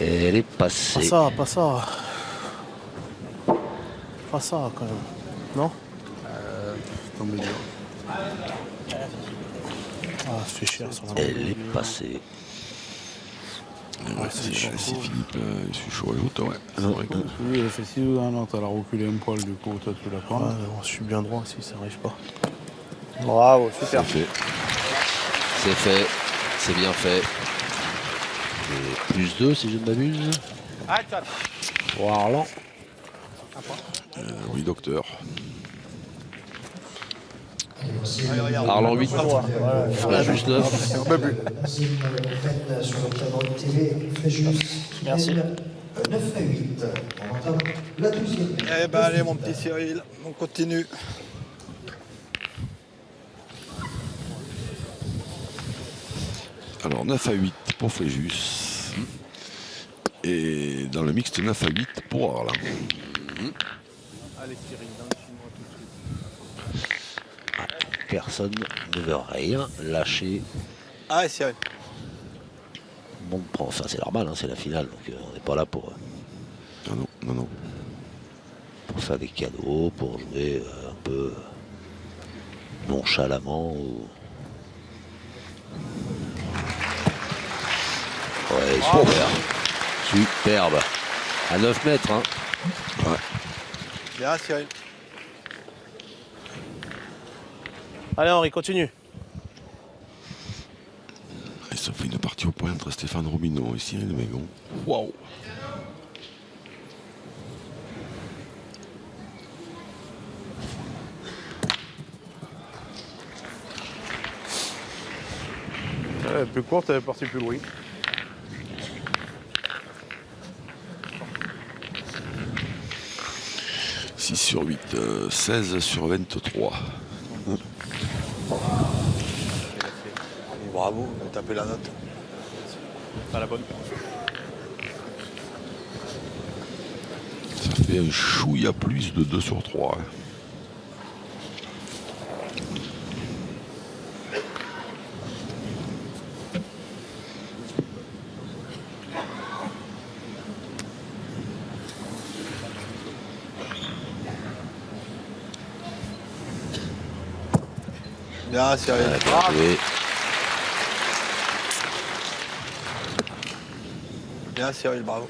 Elle est passée. Pas ça, pas ça. Pas ça, quand même. Non? Tombé dur. Ah, ça fait cher sur la Elle est passée. Ouais, si Philippe, je suis chaud à l'autre, ouais. C'est vrai que- Lui, il a fait 6 dans l'autre, elle a reculé un poil, du coup, toi, tu la prends. Ouais, je suis bien droit aussi, ça n'arrive pas. Bravo, super. C'est fait. C'est fait. C'est bien fait. Et plus 2 si je ne m'abuse. Pour Arlan. Oui, docteur. Arlan 8. Fréjus 9. Sur le cadre TV, Fréjus, Merci. 9 à 8. On entame la 12e. Eh ben allez mon petit Cyril, on continue. Alors 9 à 8 pour Fréjus. Et dans le mixte 9 à 8 pour Arlan. Allez, Cyril, dans le chinois tout de suite. Personne ne veut rien lâcher. Ah Cyril. Bon, enfin, c'est normal, hein, c'est la finale, donc on n'est pas là pour Non. faire des cadeaux, pour jouer un peu nonchalamment. Ouais, superbe. À 9 mètres, hein. Ouais. Bien Cyril. Allez Henri, continue. Et ça fait une partie au point entre Stéphane Robineau et Cyril Mégon. Waouh. Ouais, plus courte, elle est partie plus loin. « 6 sur 8, 16 sur 23. Bravo, on a tapé la note. Pas la bonne. Ça fait un chouïa plus de 2 sur 3. hein. Bien Cyril. Ouais, bien joué. Bien Cyril, bravo.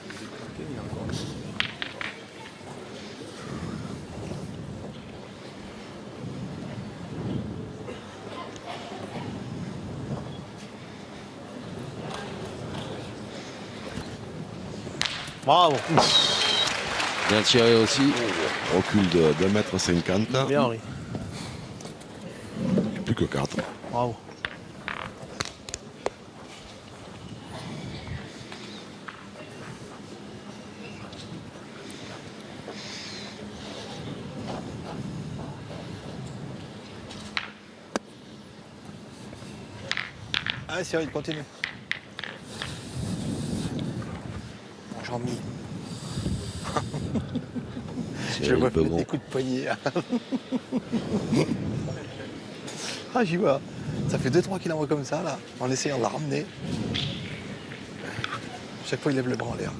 Bravo. Bien tiré aussi. Recul de 2,50 m. Bien Henri. Plus que 4. Bravo. Allez Cyril, continue. Jean-Mi. Je vois Begon. des coups de poignet. Ah j'y vois. Ça fait 2-3 qu'il envoie comme ça là, en essayant de la ramener. Chaque fois il lève le bras en l'air.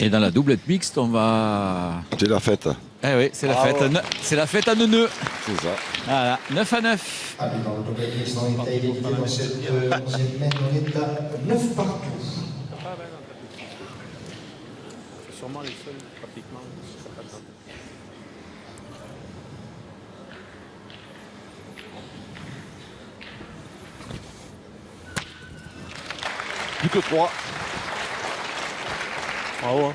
Et dans la doublette mixte, on va... C'est la fête. Eh oui, c'est la Bravo. fête. C'est la fête à Neuneu. C'est ça. Voilà, 9 à 9. Allez, dans le double mix, on est à égalité dans cette 11e mène, on est à 9 partout. C'est sûrement les seuls, pratiquement. Plus que 3. Bravo. Hein.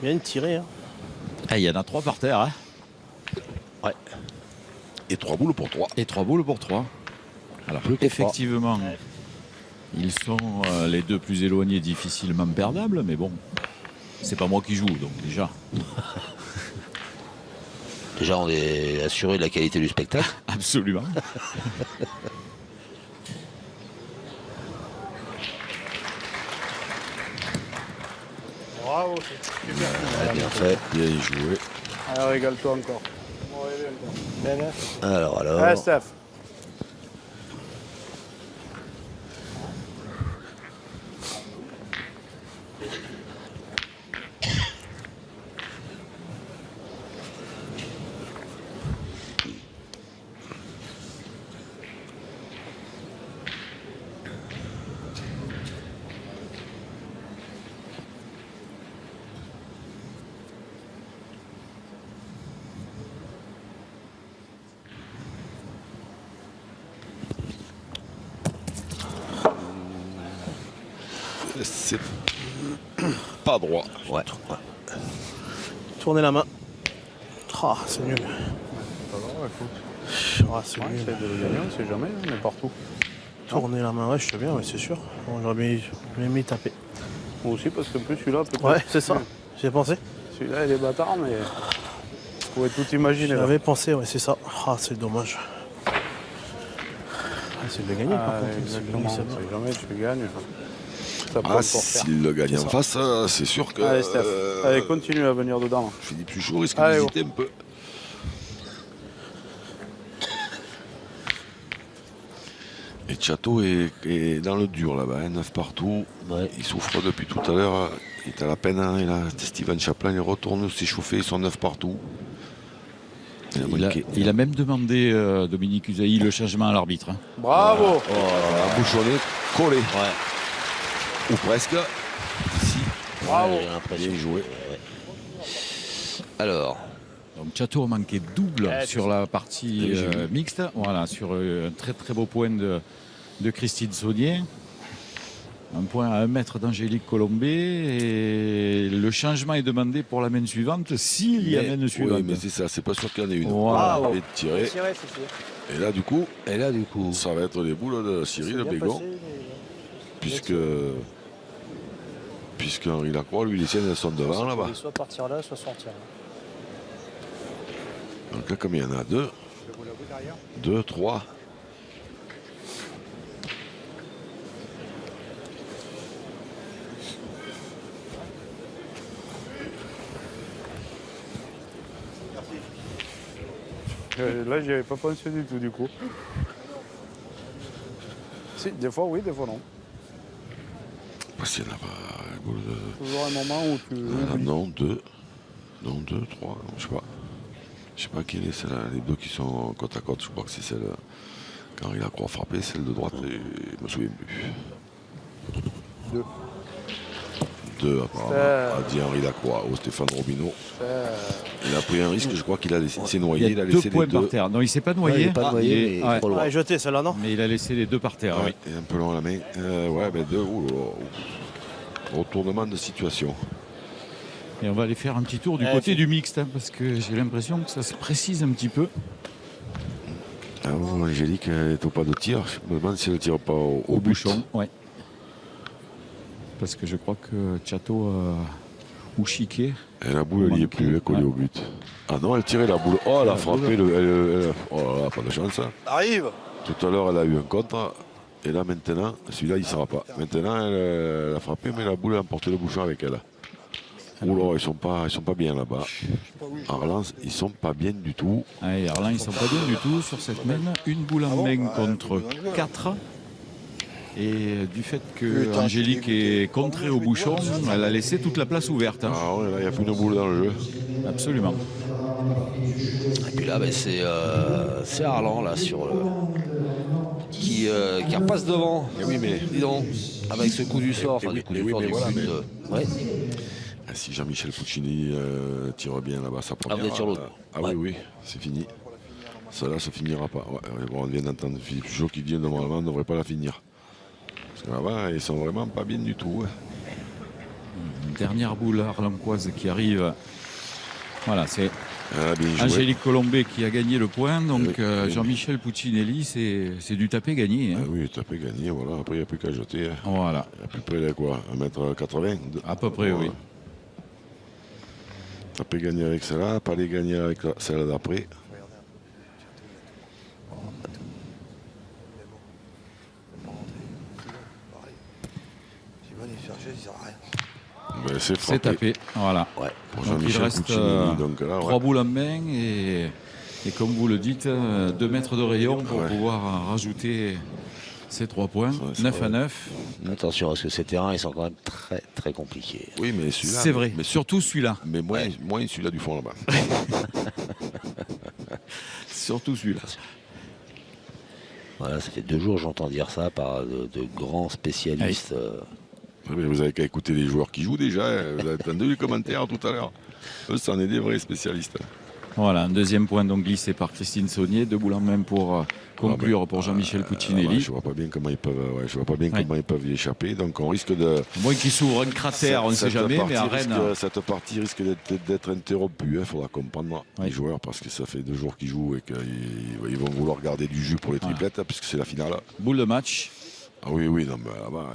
Bien tiré. Hein. Ah, il y en a 3 par terre. Hein. Ouais. Et 3 boules pour 3. Et 3 boules pour 3. Alors, Plus que effectivement, ils sont les deux plus éloignés, difficilement perdables, mais bon, c'est pas moi qui joue, donc déjà. Déjà, on est assuré de la qualité du spectacle. Absolument. Bravo, super. Ouais, bien fait. Bien joué. Allez, régale-toi encore. Bien, bien. Alors. Allez, Steph. c'est pas droit. Ouais. Tournez la main. Ah, c'est nul. Ah, c'est Ouais, nul. essaye de le gagner, on sait jamais, on est partout. Tourner la main, ouais, je sais bien, ouais, c'est sûr. Bon, j'aurais aimé taper. Moi aussi, parce qu'en plus, celui-là, peut-être. Ouais, c'est ça. J'y ai pensé. Celui-là, il est bâtard, mais. Vous pouvez tout imaginer. là. J'avais pensé, ouais, c'est ça. Ah, c'est dommage. Ah, c'est de le gagner, par contre. Exactement, C'est on bon. sait jamais, tu gagnes. Ça peut Ah, encore faire. s'il le gagne C'est en ça. face, c'est sûr que. Allez, Steph. Allez, continue à venir dedans. Philippe Suchot risque Allez, d'hésiter un peu. Et Chateau est dans le dur là-bas, 9 partout. Ouais. Il souffre depuis tout à l'heure. Il est à la peine. Hein, et là, Steven Chaplin, il retourne s'échauffer. Ils sont 9 partout. Il a même demandé, Dominique Usaï, le changement à l'arbitre. Hein. Bravo. Un bouchonnet collé. Ouais. Ou presque. Ici. Bravo. J'ai l'impression. Bien joué. Ouais. Alors, Donc Chateau a manqué double sur la partie Oui, j'ai vu. mixte. Voilà, sur un très très beau point de Christine Saunier. Un point à 1 mètre d'Angélique Colombet. Et le changement est demandé pour la main suivante, s'il y a main suivante. Oui, mais c'est ça, c'est pas sûr qu'il y en ait une. Voilà. On va tirer. Tiré, c'est Et là, du coup, coup, ça va être les boules de Cyril Bégon. Puisque Henri Lacroix, lui, les siennes, elles sont devant là-bas. Soit partir là, soit sortir là. Donc là, comme il y en a 2, 2, 3. Là, j'y avais pas pensé du tout, du coup. Si, des fois oui, des fois non. Parce qu'il y en a pas. les boules de- Toujours un moment où tu. Ah, non, 2. Non, 2, 3. Je sais pas. Je sais pas quelle est celle-là. Les deux qui sont côte à côte, je crois que c'est celle. Quand il a croix frappé, celle de droite, et je me souviens plus. 2. 2 apparemment, a dit Henri Lacroix au Stéphane Robineau. Il a pris un risque, je crois qu'il a laissé, il s'est noyé, Il y a a 2 laissé points les par deux. terre. Non, il ne s'est pas Ouais, il noyé. est pas noyé, mais ouais. trop loin. Ah, jeté celle-là, non? Mais il a laissé les 2 par terre. Ah oui. ouais, et un peu long à la main. Ouais, ben 2. Retournement de situation. Et on va aller faire un petit tour du côté du mixte, hein, parce que j'ai l'impression que ça se précise un petit peu. Ah bon, Angélique est au pas de tir. Je me demande si elle ne tire pas au but. Bouchon, ouais. Parce que je crois que Chateau ou Chiquet. Et la boule, elle n'y est plus, elle est collée au but. Ah non, elle tirait la boule. Oh, elle a frappé. Oh là là, pas de chance. Hein. Arrive. Tout à l'heure, elle a eu un contre. Et là, maintenant, celui-là, il ne sera pas. Maintenant, elle a frappé, mais la boule a emporté le bouchon avec elle. Oh là, ils sont pas bien là-bas. Arlan, ils sont pas bien du tout. Et Arlan, ils sont pas bien du tout sur cette main. Une boule en main contre 4. Et du fait que Angélique est contrée au bouchon, elle a laissé toute la place ouverte. Hein. Ah ouais, là, il n'y a plus de boule dans le jeu. Absolument. Et puis là, ben, c'est Arlan là sur le qui repasse devant. Et oui, mais Dis donc, avec ce coup du sort, enfin du coup du sort du voilà, but. mais- Ouais. si Jean-Michel Puccini tire bien là-bas sa première. vous êtes sur l'autre. Ouais. Oui, c'est fini. Ça là, ça finira pas. Ouais, on vient d'entendre Philippe Suchot qui dit normalement on ne devrait pas la finir. Parce que là-bas, ils sont vraiment pas bien du tout. Une dernière boule arlancoise qui arrive. Voilà, c'est Bien joué. Angélique Colombet qui a gagné le point. Donc Jean-Michel Puccinelli, c'est du tapé gagné. Hein. Ah oui, tapé gagné, voilà. Après, il n'y a plus qu'à jeter. Hein. Voilà. À peu près, là, quoi, 1m80 À peu près, oui. Tapé gagné avec celle-là, pas les gagner avec celle d'après. Ben, c'est frappé. C'est tapé, voilà. Ouais. Pour Donc il Jean-Michel reste Puccinelli, donc là, 3 boules en main et comme vous le dites, 2 mètres de rayon pour pouvoir rajouter ces 3 points. 9 à 9. Attention, parce que ces terrains, ils sont quand même très très compliqués. Oui, mais celui-là. C'est vrai, mais surtout celui-là. Mais moins celui-là du fond là-bas. Surtout celui-là. Voilà, ça fait 2 jours que j'entends dire ça par de grands spécialistes. Mais vous avez qu'à écouter les joueurs qui jouent déjà. Vous avez entendu les commentaires tout à l'heure. Eux, c'en est des vrais spécialistes. Voilà, un deuxième point donc glissé par Christine Saunier, 2 boules en main pour conclure pour Jean-Michel Puccinelli. Je vois pas bien comment ils peuvent y échapper. Donc on risque de. Moins qu'il s'ouvre un cratère, on ne sait jamais, mais à Rennes. Cette partie risque d'être interrompue. Il faudra comprendre les joueurs parce que ça fait 2 jours qu'ils jouent et qu'ils vont vouloir garder du jus pour les triplettes puisque c'est la finale. Boule de match. Ah oui, non, mais là-bas,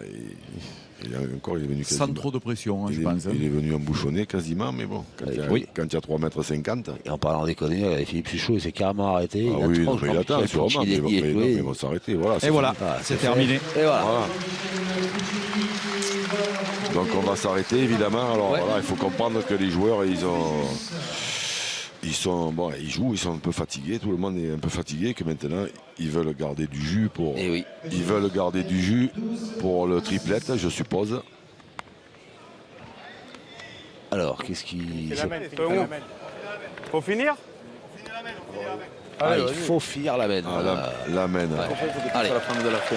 il est venu quasiment. Sans trop de pression, je pense. Il est venu embouchonner quasiment, mais bon, quand il y a 3,50 m. Et en parlant des conneries, Philippe Suchot, il s'est carrément arrêté. Il attend sûrement, mais ils vont s'arrêter. Voilà, et voilà, c'est terminé. Et voilà. Donc on va s'arrêter, évidemment. Alors voilà, il faut comprendre que les joueurs, ils jouent, ils sont un peu fatigués, tout le monde est un peu fatigué, que maintenant ils veulent garder du jus pour. Ils veulent garder du jus pour le triplette, je suppose. Alors, qu'est-ce qui. Faut finir. Il faut finir la mène. La mène. Allez,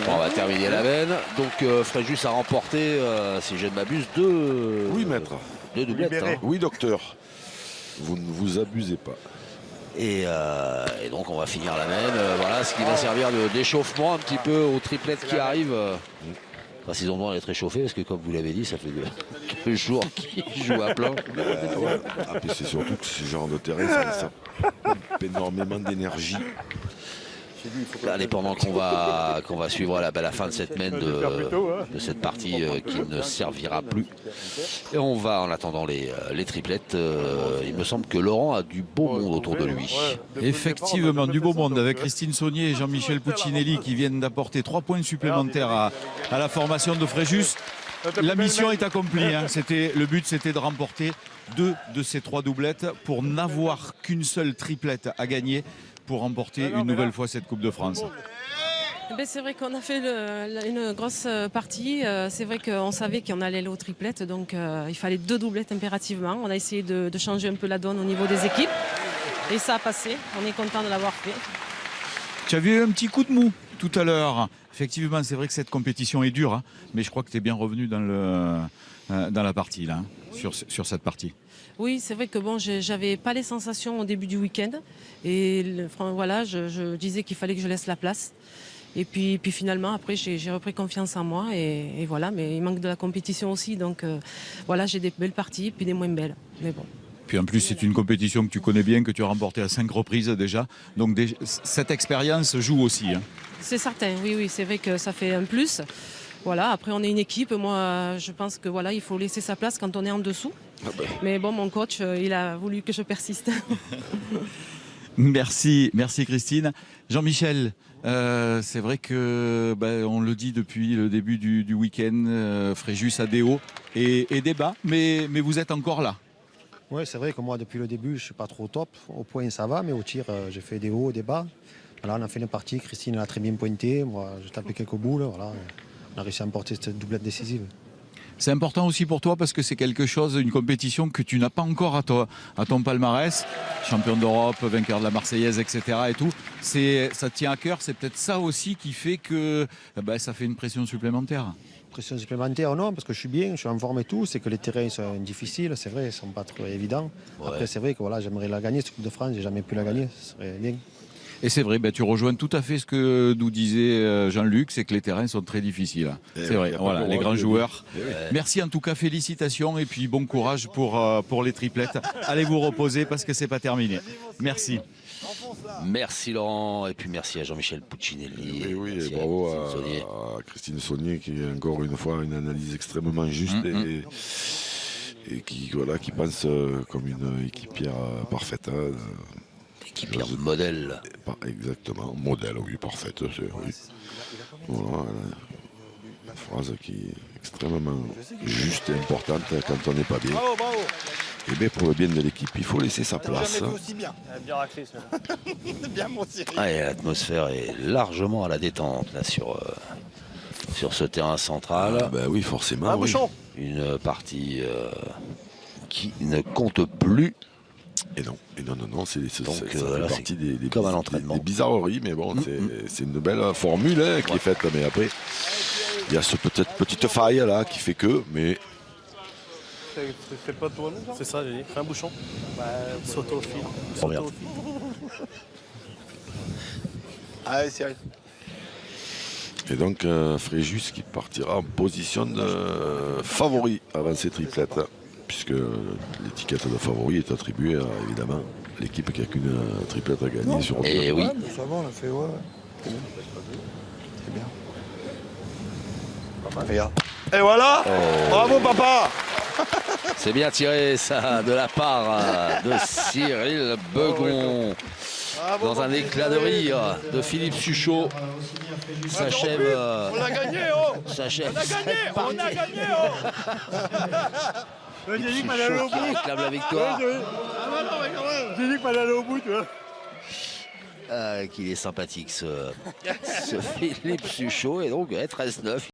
on va terminer la mène. Donc Fréjus a remporté, si je ne m'abuse, 2. Oui, maître. 2 doublettes. Oui, docteur. Vous ne vous abusez pas. Et donc on va finir la mène. Voilà ce qui va servir d'échauffement un petit peu aux triplettes qui arrivent. Enfin, s'ils ont besoin d'être échauffés, parce que comme vous l'avez dit, ça fait 2 jours qu'ils jouent à plein. Puis c'est surtout que ce genre de terrain, ça coupe énormément d'énergie. Allez, pendant qu'on va suivre la fin de cette mène de cette partie qui ne servira plus. Et on va, en attendant les triplettes, il me semble que Laurent a du beau monde autour de lui. Effectivement, du beau monde avec Christine Saunier et Jean-Michel Puccinelli qui viennent d'apporter 3 points supplémentaires à la formation de Fréjus. La mission est accomplie. Le but, c'était de remporter 2 de ces 3 doublettes pour n'avoir qu'une seule triplette à gagner pour remporter une nouvelle fois cette Coupe de France. C'est vrai qu'on a fait une grosse partie. C'est vrai qu'on savait qu'on allait aller aux triplettes, donc il fallait 2 doublettes impérativement. On a essayé de changer un peu la donne au niveau des équipes et ça a passé. On est content de l'avoir fait. Tu as vu un petit coup de mou tout à l'heure. Effectivement, c'est vrai que cette compétition est dure, mais je crois que tu es bien revenu dans la partie, là, sur cette partie. Oui, c'est vrai que j'avais pas les sensations au début du week-end. Et voilà, je disais qu'il fallait que je laisse la place. Et puis finalement, après, j'ai repris confiance en moi. Et voilà, mais il manque de la compétition aussi. Donc voilà, j'ai des belles parties, puis des moins belles. Mais bon. Puis en plus, c'est une compétition que tu connais bien, que tu as remportée à 5 reprises déjà. Donc cette expérience joue aussi. C'est certain, oui, c'est vrai que ça fait un plus. Voilà, après on est une équipe, moi je pense que voilà, il faut laisser sa place quand on est en dessous. Mais bon, mon coach, il a voulu que je persiste. Merci Christine. Jean-Michel, c'est vrai que on le dit depuis le début du week-end, Fréjus a des hauts et des bas, mais vous êtes encore là. Oui, c'est vrai que moi depuis le début, je ne suis pas trop au top. Au point ça va, mais au tir, j'ai fait des hauts et des bas. Voilà, on a fait une partie, Christine a très bien pointé, moi j'ai tapé quelques boules, voilà. On a réussi à emporter cette doublette décisive. C'est important aussi pour toi parce que c'est quelque chose, une compétition que tu n'as pas encore à ton palmarès. Champion d'Europe, vainqueur de la Marseillaise, etc. et tout. Ça te tient à cœur, c'est peut-être ça aussi qui fait que ça fait une pression supplémentaire. Pression supplémentaire, non, parce que je suis bien, je suis en forme et tout. C'est que les terrains sont difficiles, c'est vrai, ils ne sont pas trop évidents. Ouais. Après, c'est vrai que voilà, j'aimerais la gagner, cette Coupe de France, j'ai jamais pu la gagner, ce serait bien. Et c'est vrai, tu rejoins tout à fait ce que nous disait Jean-Luc, c'est que les terrains sont très difficiles. C'est vrai, voilà, les grands joueurs. Merci en tout cas, félicitations et puis bon courage pour les triplettes. Allez vous reposer parce que c'est pas terminé. Merci. Merci Laurent et puis merci à Jean-Michel Puccinelli. Et bravo à Christine Saunier qui est encore une fois une analyse extrêmement juste et qui pense comme une équipière parfaite. Équipière modèle. Exactement, modèle, oui, parfaite. Oui. Voilà, une phrase qui est extrêmement juste et importante quand on n'est pas bien. Et bien pour le bien de l'équipe, il faut laisser sa place. L'atmosphère est largement à la détente là, sur ce terrain central. Oui, forcément. Oui. Une partie qui ne compte plus. Et non, ça fait partie des bizarreries, mais bon, c'est une belle formule qui est faite. Mais après, il y a cette petite faille là qui fait que, mais C'est pas toi, nous, C'est ça, j'ai dit. Fais un bouchon. Saute au fil. Oh, merde. Allez, Cyril. Et donc Fréjus qui partira en position de favori avant ces triplettes, puisque l'étiquette de favori est attribuée à évidemment l'équipe qui a qu'une triplette à gagner sur Et deux. oui. Ouais, mais ça va, on a fait, ouais. C'est bien. Regarde. Et voilà. Bravo, papa. C'est bien tiré ça de la part de Cyril Begon. Dans un éclat de rire de Philippe Suchot. S'achève. On a gagné, oh. S'achève. On a gagné, oh. J'ai dit qu'il fallait aller au Suchot qui bout. réclame la victoire. Ah non, mais quand même. J'ai dit qu'il fallait aller au bout, tu vois. Qu'il est sympathique ce Philippe Suchot. Et donc 13-9.